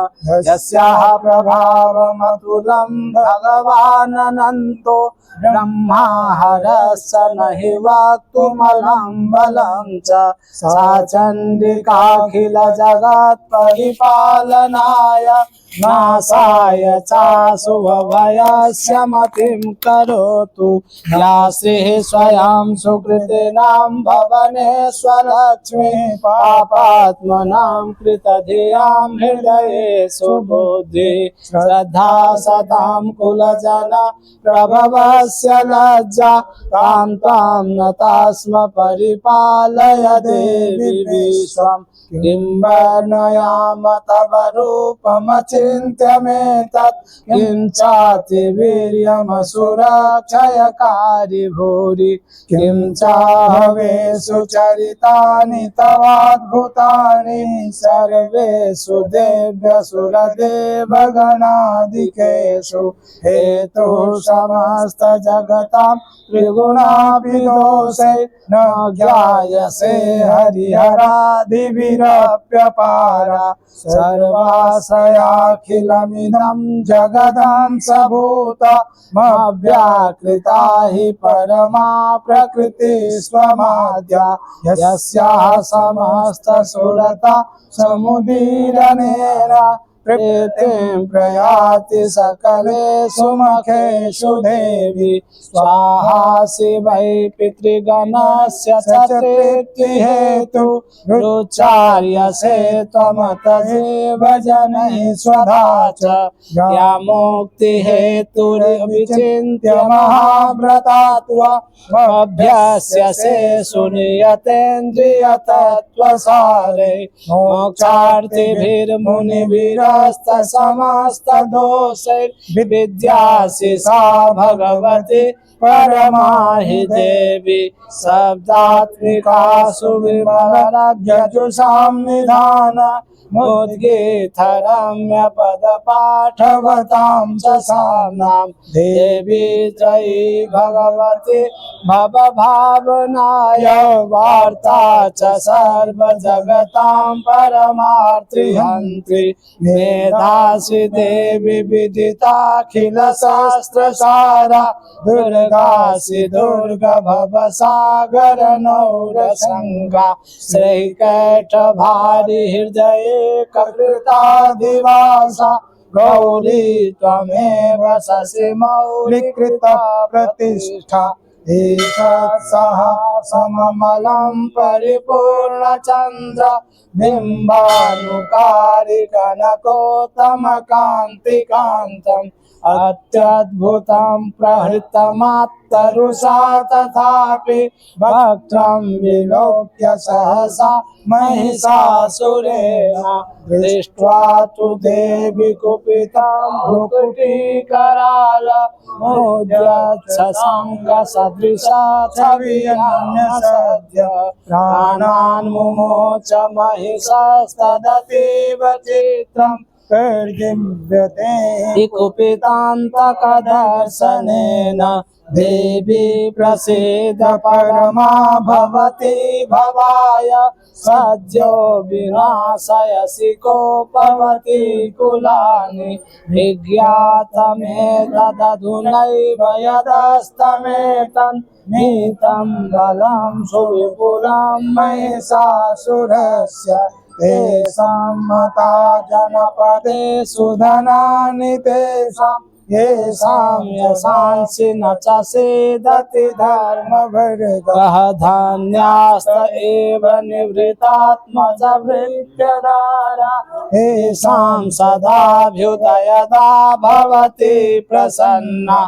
यस्याः प्रभावमतुलं भगवाननन्तो ब्रह्मा हरस्य न हि वक्तुमलं बलं च सा चण्डिकाखिल जगत्परिपालनाय नासाय चाशुभभयस्य मतिं करोतु या श्रीः स्वयं सुकृतिनां भवनेश्वरलक्ष्मी पापात्मनां कृतधियां हृदये सुबुद्धि श्रद्धा सतां कुलजन प्रभवस्य लज्जा तां त्वां नता स्म परिपालय देवी विश्वं किं वर्णयाम तव रूपमचिन्त्य मेतत् किं चातिवीर्यमसुरक्षयकारि भूरि किं चाहवेषु चरितानि तवाद्भुतानि सर्वेषु देव्यसुरदेवगणादिकेषु हेतुः समस्तजगतां त्रिगुणाभिदोषे न ज्ञायसे हरिहरादिभिरप्यपारा सर्वाशयाखिलमिदं जगदंशभूतमव्याकृता हि परमा प्रकृति स्वमाद्या यस्याः समस्तसुरता समुदीरनेन प्रीतिं प्रयाति सकलेषु मखेषु देवी स्वाहा शिवै पितृगणस्य सचेति हेतु रुचार्यसे त्वमतजेव जनैः स्वधा च या मुक्ति हेतुर्विचिन्त्य महाव्रतात्वा अभ्यस्यसे सुनियतेन्द्रियतत्त्वसारे मोक्षार्थिभिर्मुनिभिरस्तसमस्तदोषैर्विद्यासि सा भगवती परमाहि देवी शब्दात्मिका सुविमलज्ञजुषां निधान मुद्गीतरम्य पदपाठवतां च साम्नां देवी जयी भगवती भवभावनाय वार्ता च सर्वजगतां परमार्थिहन्त्री मेधासि देवी विदिताखिलशास्त्रसारा दुर्गासि दुर्गा भवसागरनौरसङ्गा श्रीकैटभारि हृदये कृतादिवासा गौरी त्वमेव शशि मौलिकृता प्रतिष्ठा एकसहस्रमलं परिपूर्णचन्द्र बिम्बानुकारि कनकोत्तमकान्तिकान्तम् अत्यद्भुतं प्रहृतमात्तरुषा तथापि वक्त्रं विलोक्य सहसा महिषासुरेण दृष्ट्वा तु देवी कुपितं भ्रुकुटीकराल मोद्यच्छसङ्गसदृशा छविन्यसद्य प्राणान् मुमोच महिषास्तदतीव चित्रम् कुपितान्तकदर्शनेन देवी प्रसीद परमा भवती भवाय सद्यो विनाशयसि कोपवती कुलानि विज्ञातमेतदधुनैव यदस्तमेतं नीतं बलं सुविपुलं महिषासुरस्य तेषां मता जनपदे सुधनानि तेषां येषां यशांसि न च सेदति धर्मवर्गः धान्यास्त एव निवृत्तात्मज भृत्यदारा येषां सदाभ्युदयदा भवति प्रसन्ना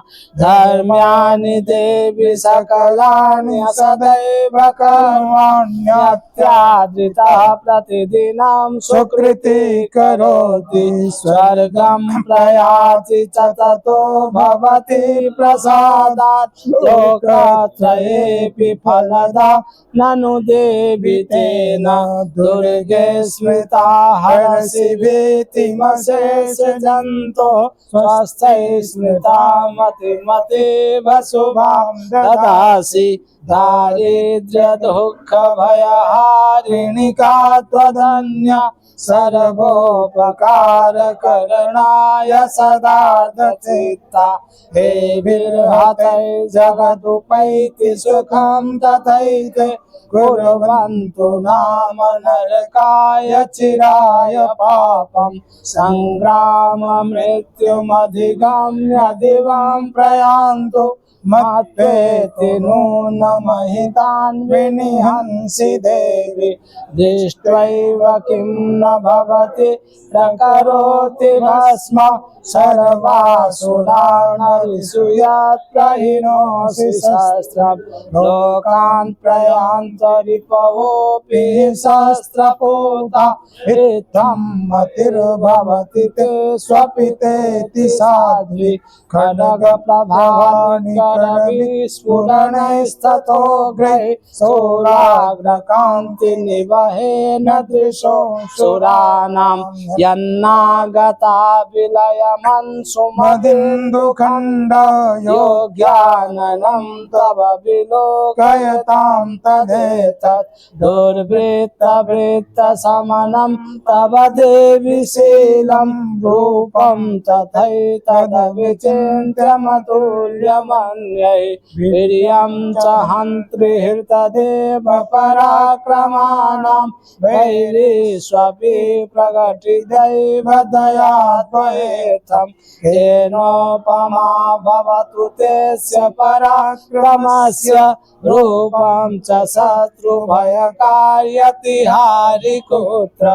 धर्म्यानि देवी सकलानि सदैव कर्माण्यत्यादृतः प्रतिदिनं सुकृति करोति स्वर्गं प्रयाति च ततो भवति प्रसादात् लोकत्रयेऽपि फलदा ननु देवी तेन दुर्गे स्मृता हरसि भीतिमशेषजन्तो स्वस्थै स्मृता मतिमतीव शुभां ददासि दारिद्र्य दुःख भयहारिणिका त्वदन्या सर्वोपकार करणाय सदा चित्ता हे विरहतै जगदुपैति सुखं तथैते कुर्वन्तु नाम नरकाय चिराय पापं संग्राम मृत्युमधिगम्य दिवां प्रयान्तु मत्पेति नूनमहितान् विनिहंसि देवी दृष्ट्वैव किं न भवति प्रकरोति भस्म सर्वासुरानरिषु यत्प्रहिणोषि सहस्रं लोकान् प्रयान्तरिपवोऽपि सहस्रपूता इत्थं मतिर्भवति ते स्वपितेति साध्वी खड्गप्रभावानि करविस्फुरणैस्ततोग्रैः सौराग्रकान्तिनिवहेन दृशो सुराणां यन्नागता विलयमन्सुमदिन्दुखण्ड योग्याननं तव विलोकयतां तदेतत् दुर्वृत्तवृत्तशमनं तव देवि शीलं रूपं तथैतदविचिन्त्यमतुल्यमन् हिरण्यै वीर्यं च हन्त्रिहृतदेव पराक्रमाणां वैरिष्वपि प्रकटिदैव दया त्वयेथं येनोपमा भवतु तेस्य पराक्रमस्य रूपं च शत्रुभयकार्यतिहारिकुत्र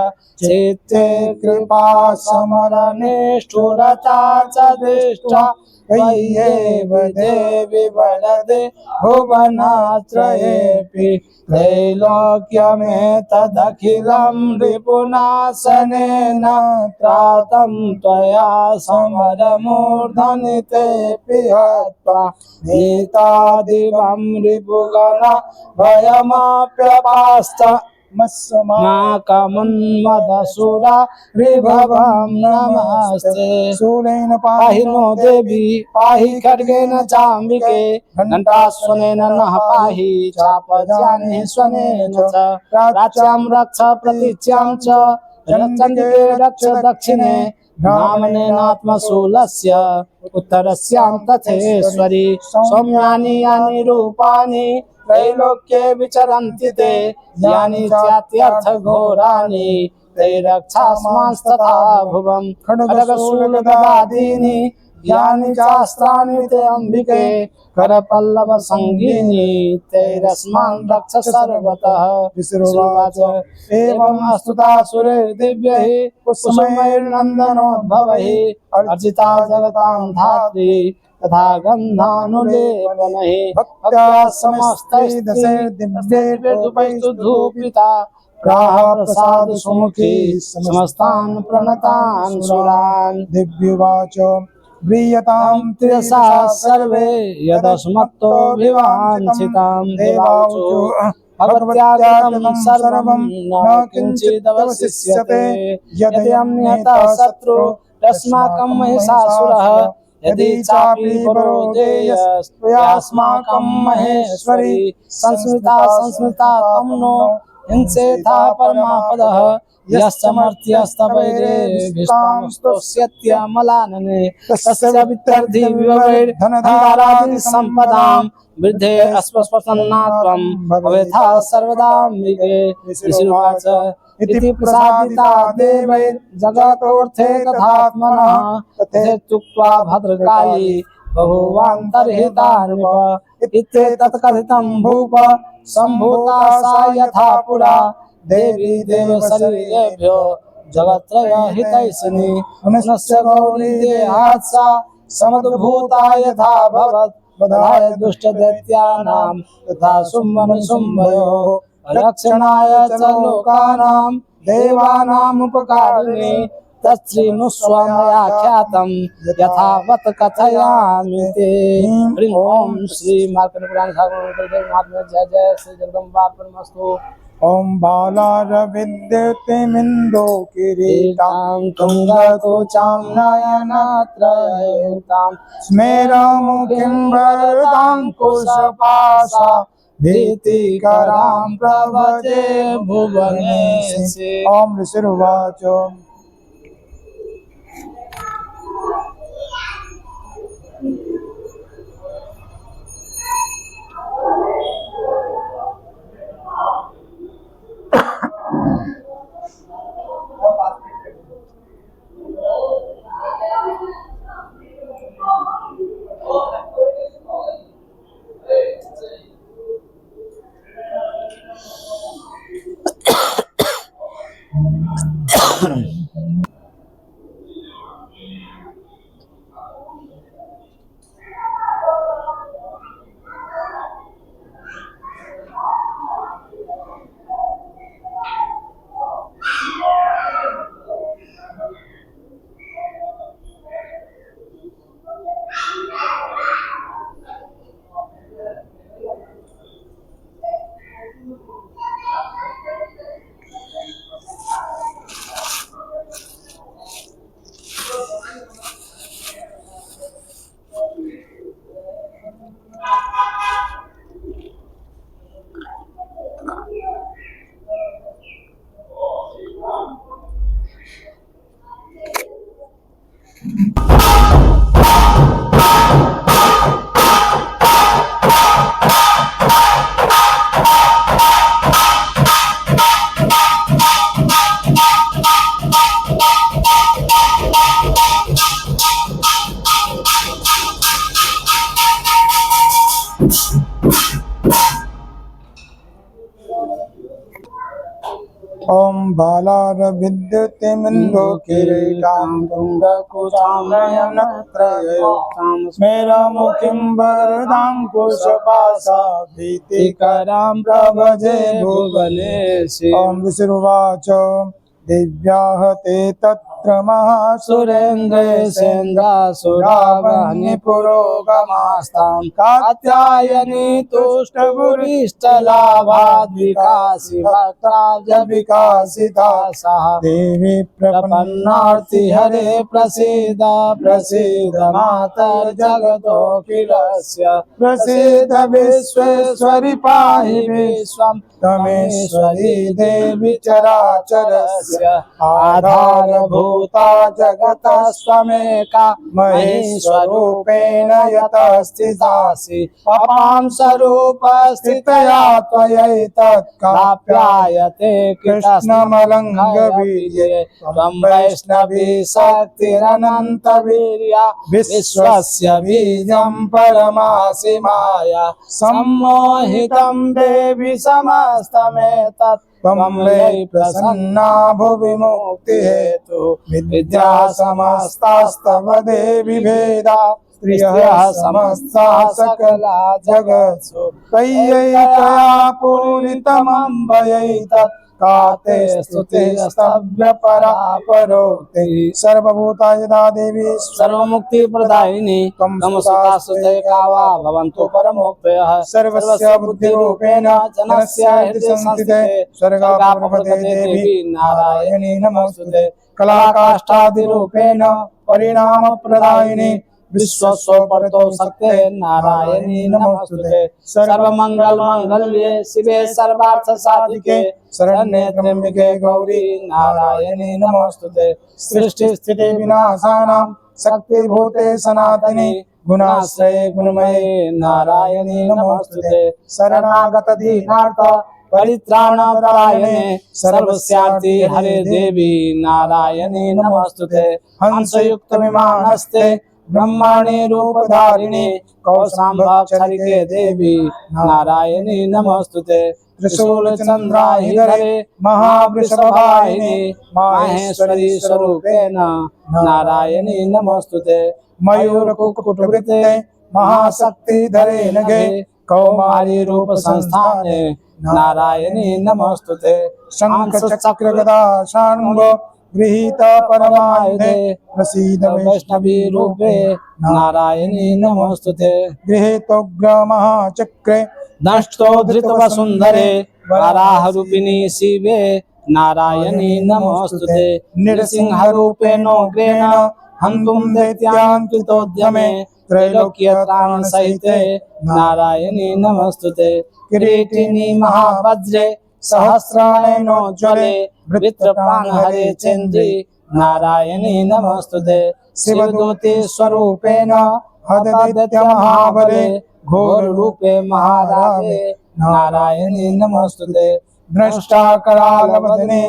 चित्ते कृपा समरनिष्ठुरता च दृष्टा त्वय्येव देवि वरदे भुवनत्रयेऽपि त्रैलोक्यमेतदखिलं रिपुनाशनेन त्रातं त्वया समरमूर्धनि तेऽपि हत्वा नीतादिवं रिपुगणा भयमाप्यपास्त माकमुन्मदसुरा रिभवं नमस्ते शूलेन पाहि नो देवी पाहि खड्गेन चाम्बिके घण्टास्वनेन नः पाहि चापजानि स्वनेन च प्राच्यां रक्ष प्रतीच्यां च चण्डिके रक्ष दक्षिणे ब्राह्मणेनात्मशूलस्य उत्तरस्यां तथेश्वरि सौम्यानि यानि रूपाणि त्रैलोक्ये विचरन्ति ते यानि चात्यर्थघोराणि तैरक्षास्मांस्तथा भुवं खड्गशूलगदादीनि यानि चास्त्राणि ते अम्बिके करपल्लवसङ्गीनि तैरस्मान् रक्ष सर्वतः विसुरुवाच एवमस्तुता सुरैर्दिव्यैः कुसुमैर्नन्दनोद्भवैः अर्चिता जगतां धात्री तथा गन्धानुलेपनैः भक्त्या समस्तैर्दशैर्दिव्यैर्धूपैस्तु धूपिता प्राह प्रसाद सुमुखी समस्तान् प्रणतान् सुरान् दिव्युवाच व्रीयतां तिरसा सर्वे यदस्मत्तो विवाञ्छितां देवाऊचु भगवत्यागं सर्वं न किञ्चिदवशिष्यते यदि अन्यतः शत्रु तस्माकं महिषासुरः यदि चापि परोधेयस्त्वयास्माकं महेश्वरी संस्मृता तं नो हिंसेथा परमापदः यश्चमर्त्यस्तवैरेभिस्तांस्तोष्यत्यमलानने तस्य वित्यर्थी विभवैर्धनधारादि सम्पदां वृद्धे अस्पस्पसन्नात्वं भवेथा सर्वदाम्बिके ऋषिरुवाच इति प्रसादिता देवैर्जगतोऽर्थे तथात्मनः तथेत्युक्त्वा भद्रकाली बहुवान्तर्हिता नृप इत्येतत् कथितं भूप सम्भूता सा यथा पुरा देवी देवशरीरेभ्यो जगत्त्रयहितैषिणी पुनश्च गौरी देहात् सा समुद्भूता यथा भवत् वधाय दुष्टदैत्यानां तथा शुम्भनिशुम्भयोः रक्षणाय च लोकानां देवानामुपकारिणी तच्छृणुष्वमया ख्यातं यथावत् कथयामि ते। हरि ओम श्री मार्कण्डेय महात्म्य जय जय श्री जगदम्बार्पणमस्तु। ओम बालारविद्युतिमिन्दो किरीटां तुङ्गकोचां नयनत्रययुतां स्मेरमुखीं वरदां कुशपाशा भीतिकरां प्रभजे भुवनेशे। ओम ऋषिरुवाच ॐ बालारविद्युतिमिन्दुकिरीटां तुङ्गकुचामयनत्रयोक्तां स्मेरमुखीं वरदाङ्कुशपाशा भीतिकरां प्रभजे भुवनेशि। ॐ ऋषिरुवाच दिव्याः ते तत्र महासुरेन्द्रेशेन्द्रासुरावह्नि पुरोगमास्तां कात्यायनी तुष्टभुरिष्टलाभाद्विकासि वक्त्राब्जविकासिता सः देवी प्रपन्नार्ति हरे प्रसीद प्रसीद मातर्जगतोऽखिलस्य प्रसीद विश्वेश्वरि पाहि विश्वं तमेश्वरी देवी चराचरस्य आधारभूता जगतस्त्वमेका महेश्वरूपेण यतस्थितासि अपां स्वरूपस्थितया त्वयैतत् प्राप्यायते कृष्णमलङ्घवीर्ये त्वं वैष्णवी शक्तिरनन्तवीर्या विश्वस्य बीजं परमासि माया सम्मोहितं देवि समस्तमेतत् त्वं वै प्रसन्ना भुवि मुक्तिहेतु विद्या समस्तास्तव देवि भेदा स्त्रियः समस्ताः सकला जगत्सु त्वयैकया पूरितमम्बयैतत् काते स्तुतिस्तव्यपरा परोक्ति सर्वभूता यदा देवी सर्वमुक्ति प्रदायिनी नमस्तास्तुते का वा भवन्तु परमोक्तयः सर्वस्य बुद्धिरूपेण जनस्य हृदि संस्थिते स्वर्गापवर्ते देवी नारायणी नमोस्तुते कलाकाष्ठादिरूपेण परिणामप्रदायिनी विश्वस्वपरतो सत्ये नारायणी नमोस्तुते सर्वमंगलमांगल्ये शिवे सर्वार्थसाधिके शरण्ये त्र्यंबके गौरी नारायणी नमोस्तुते सृष्टि स्थिति विनाशानां शक्तिभूते सनातनी गुणाश्रये गुणमये नारायणी नमोस्तुते शरणागत दीनार्थ परित्राणपरायणे सर्वस्यार्थे हरे देवी नारायणी नमोस्तुते हंसयुक्त विमानस्ते ब्रह्माणी रूपधारिणी कौशाम्बाक्षरिके देवी नारायणी नमोस्तुते त्रिशूल चंद्राहिधरे महावृषभवाहिनी माहेश्वरी स्वरूपेण नारायणी नमोस्तुते मयूर कुकुटवृते महाशक्ति धरे नगे कौमारी रूप संस्थाने नारायणी नमोस्तुते शंख चक्र गदा शाण्ड गृहीत परमायुधे प्रसीद वैष्णवी रूपे नारायणी नमोस्तुते गृहीतोग्र महाचक्रे नष्टो धृतवसुन्धरे वराह रूपिणी शिवे नारायणी नमोस्तुते नृसिंह रूपेणोग्रेण हन्तुं दैत्यान् कृतोद्यमे त्रैलोक्यत्राण सहिते नारायणी नमोस्तुते किरीटिनी महावज्रे सहस्राणेनोज्ज्वले वृत्रप्राणहरे चन्द्री नारायणी नमोस्तुते शिवदूते स्वरूपेण हददैत्य महाबले घोर रूपे महाराजे नारायणी नमोस्तुते दृष्टाकरालवदने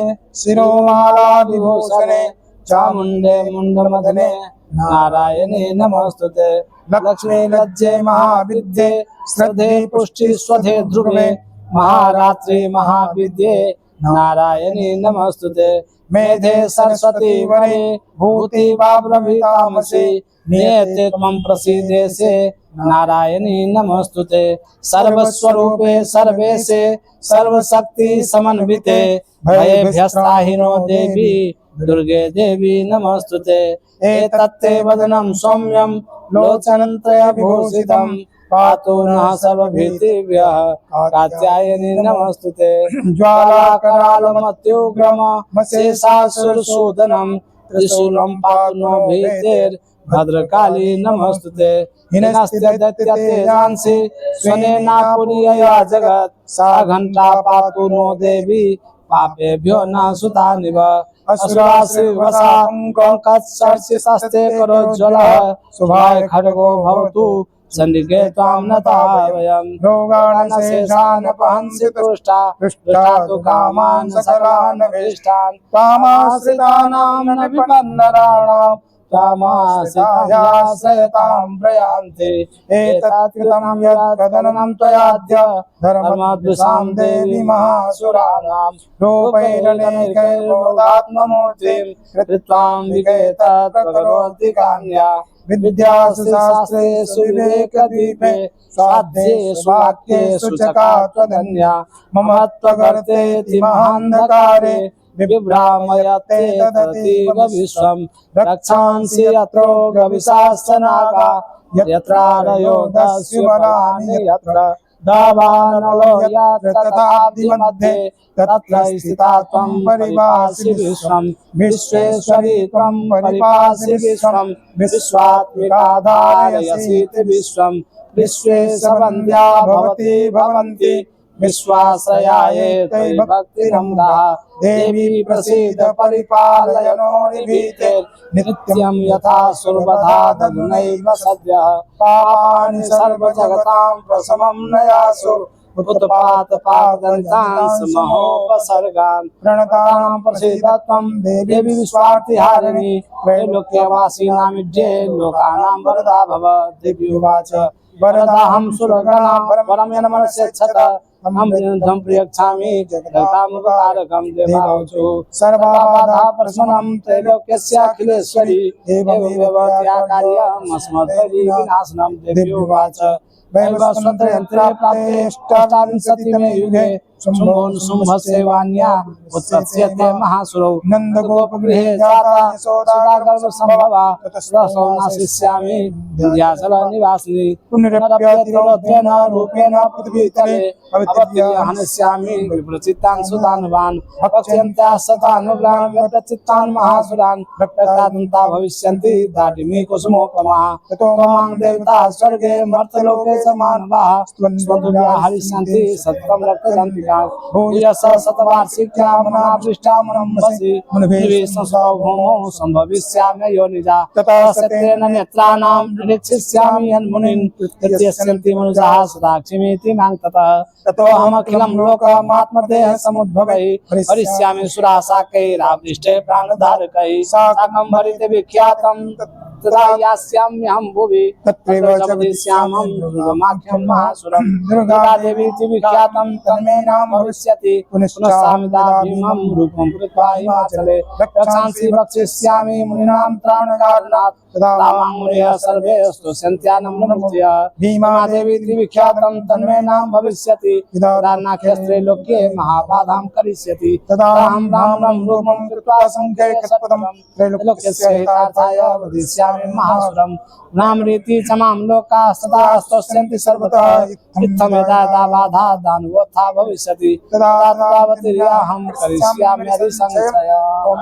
शिरोमाला विभूषणे चामुण्डे मुण्डमदने नारायणी नमोस्तुते लक्ष्मी लज्जे महाविद्ये श्रद्धे पुष्टि स्वधे ध्रुवे महारात्रि महाविद्ये नारायणी नमोस्तुते मेधे सरस्वती वरे भूति वाब्रवीतामसि नियते त्वं प्रसीदेसे नारायणी नमोस्तुते सर्वस्वरूपे सर्वेशे सर्वशक्ति समन्विते भयेभ्यस्त्राहिनो देवी दुर्गे देवी नमोस्तुते एतत्ते वदनं सौम्यं लोचनत्रयविभूषितं पातु नः सर्वभीतिभ्यः कात्यायनी नमोस्तुते ज्वालाकरालमत्युग्रमशेषासुरसूदनं त्रिशूलं पातु नो भीतिर् भद्रकाली नमोस्तुते हिनस्त्यदत्यतेजांसि स्वनेनापुर्यया जगत् सा घंटा पातु नो देवी पापेभ्यो न सुतानिव असुरासि वसांकत्सर्षिशस्ते करोज्ज्वलः शुभाय खड्गो भवतु चंडिके त्वां नताः वयं रोगाणशेषानपहंसि तुष्टा तु कामान् सकलान् अभीष्टान् त्वामाश्रितानां न विपन्नराणां कामाश्रितायाश्रयतां प्रयान्ते एतत् कृतं यत् तदनं त्वयाद्य धर्मद्विषां देवी महासुराणां रूपैरनेकैर्बोधात्ममूर्तिं कृत्वां विगेतत् प्रकरोति कान्या विद्यासु शास्त्रेषु विवेकदीपे स्वाध्येषु वाक्येषु चकात्वधन्या ममत्वगर्तेति महान्धकारे विभ्रामयते तदतीव विश्वं रक्षांसि यत्रोगविशास्त्रनागा यत्रारयो दस्युबलानि यत्र दावानलो यत्र तथाब्धिमध्ये तत्र स्थिता त्वं परिभासि विश्वं विश्वेश्वरी त्वं परिभासि विश्वं विश्वात्मिका धारयसीति विश्वं विश्वेशवन्द्या भवती भवन्ति विश्वाश्रयाये त्वयि भक्तिरम्भः देवी प्रसीद परिपालयनो निभीते नित्यं यथा सुरवधा तदनैव सद्यः पापानि सर्वजगतां प्रशमं नयासु उत्पातपादन्तांसमहोपसर्गान् प्रणतां प्रसीद त्वं देवी विश्वार्थिहारिणी त्रैलोक्यवासिनामिज्ये लोकानां वरदा भव देवी उवाच वरदाहं सुरगणां परं यन्मनस्यच्छत अहं प्रियच्छामि जगतामुपकारकं देवावचो सर्वबाधा प्रशमनं त्रैलोक्यस्याखिलेश्वरी एवमेव त्या कार्यमस्मद्वयि विनाशनं देवी उवाच वैवस्वतयन्त्रे प्राप्तेष्टाविंशतितमे युगे शुम्भस्यैवान्या उत्पत्स्यते महासुरौ नन्दगोपगृहे जाता यशोदागर्भसम्भवा ततस्तौ नाशिष्यामि विन्ध्याचलनिवासिनी पुनरप्यतिरोध्येन रूपेण पृथ्वीतले अवतीर्यहनिष्यामि विप्रचित्तान् सुदानवान् भक्ष्यन्त्याः शतानुग्रान् व्यक्तचित्तान् महासुरान् रक्तदादन्ता भविष्यन्ति दाटिमी कुसुमोपमाः ततो मां देवताः स्वर्गे मर्त्यलोके च मानवाः स्वदुर्गा हरिष्यन्ति सत्त्वं रक्तदन्तिकाः भूयस शतवार्षिक्यामनापृष्ठामनम्बसि मुनिभिः सम्भविष्यामि योनिजा ततः सत्येन नेत्राणां निरीक्षिष्यामि यन्मुनिन् तृतीयस्यन्ति मनुजाः सदाक्षिमीति मां ततः ततोऽहमखिलं लोकमात्मदेह समुद्भवैः हरिष्यामि सुराशाकैरापृष्टे प्राणधारकैः साकं भरिते विख्यातं तदा यास्याम्यहं भुवि तत्रैव च वदिष्यामं दुर्गमाख्यं महासुरं दुर्गादेवीति विख्यातं तन्मे नाम भविष्यति पुनश्चामिता भीमं रूपं कृत्वा हिमाचले रक्षांसि भक्षिष्यामि मुनीनां त्राणकारणात् तदा मां मुनयः सर्वे स्तुष्यन्त्यानं नमस्त्य भीमादेवीति विख्यातं तन्मे नाम भविष्यति यदा नाख्यस्त्रैलोक्ये महाबाधां करिष्यति तदा अहं रामं रूपं कृत्वा संख्यैकशतपदं त्रैलोक्यस्य हितार्थाय वदिष्यामि महासुरं नामरीति च मां लोकाः सदा स्तुष्यन्ति सर्वतः इत्थमेता बाधा दानवोत्था भविष्यति तदा तावतीर्याहं करिष्यामि हरिसंशयम्।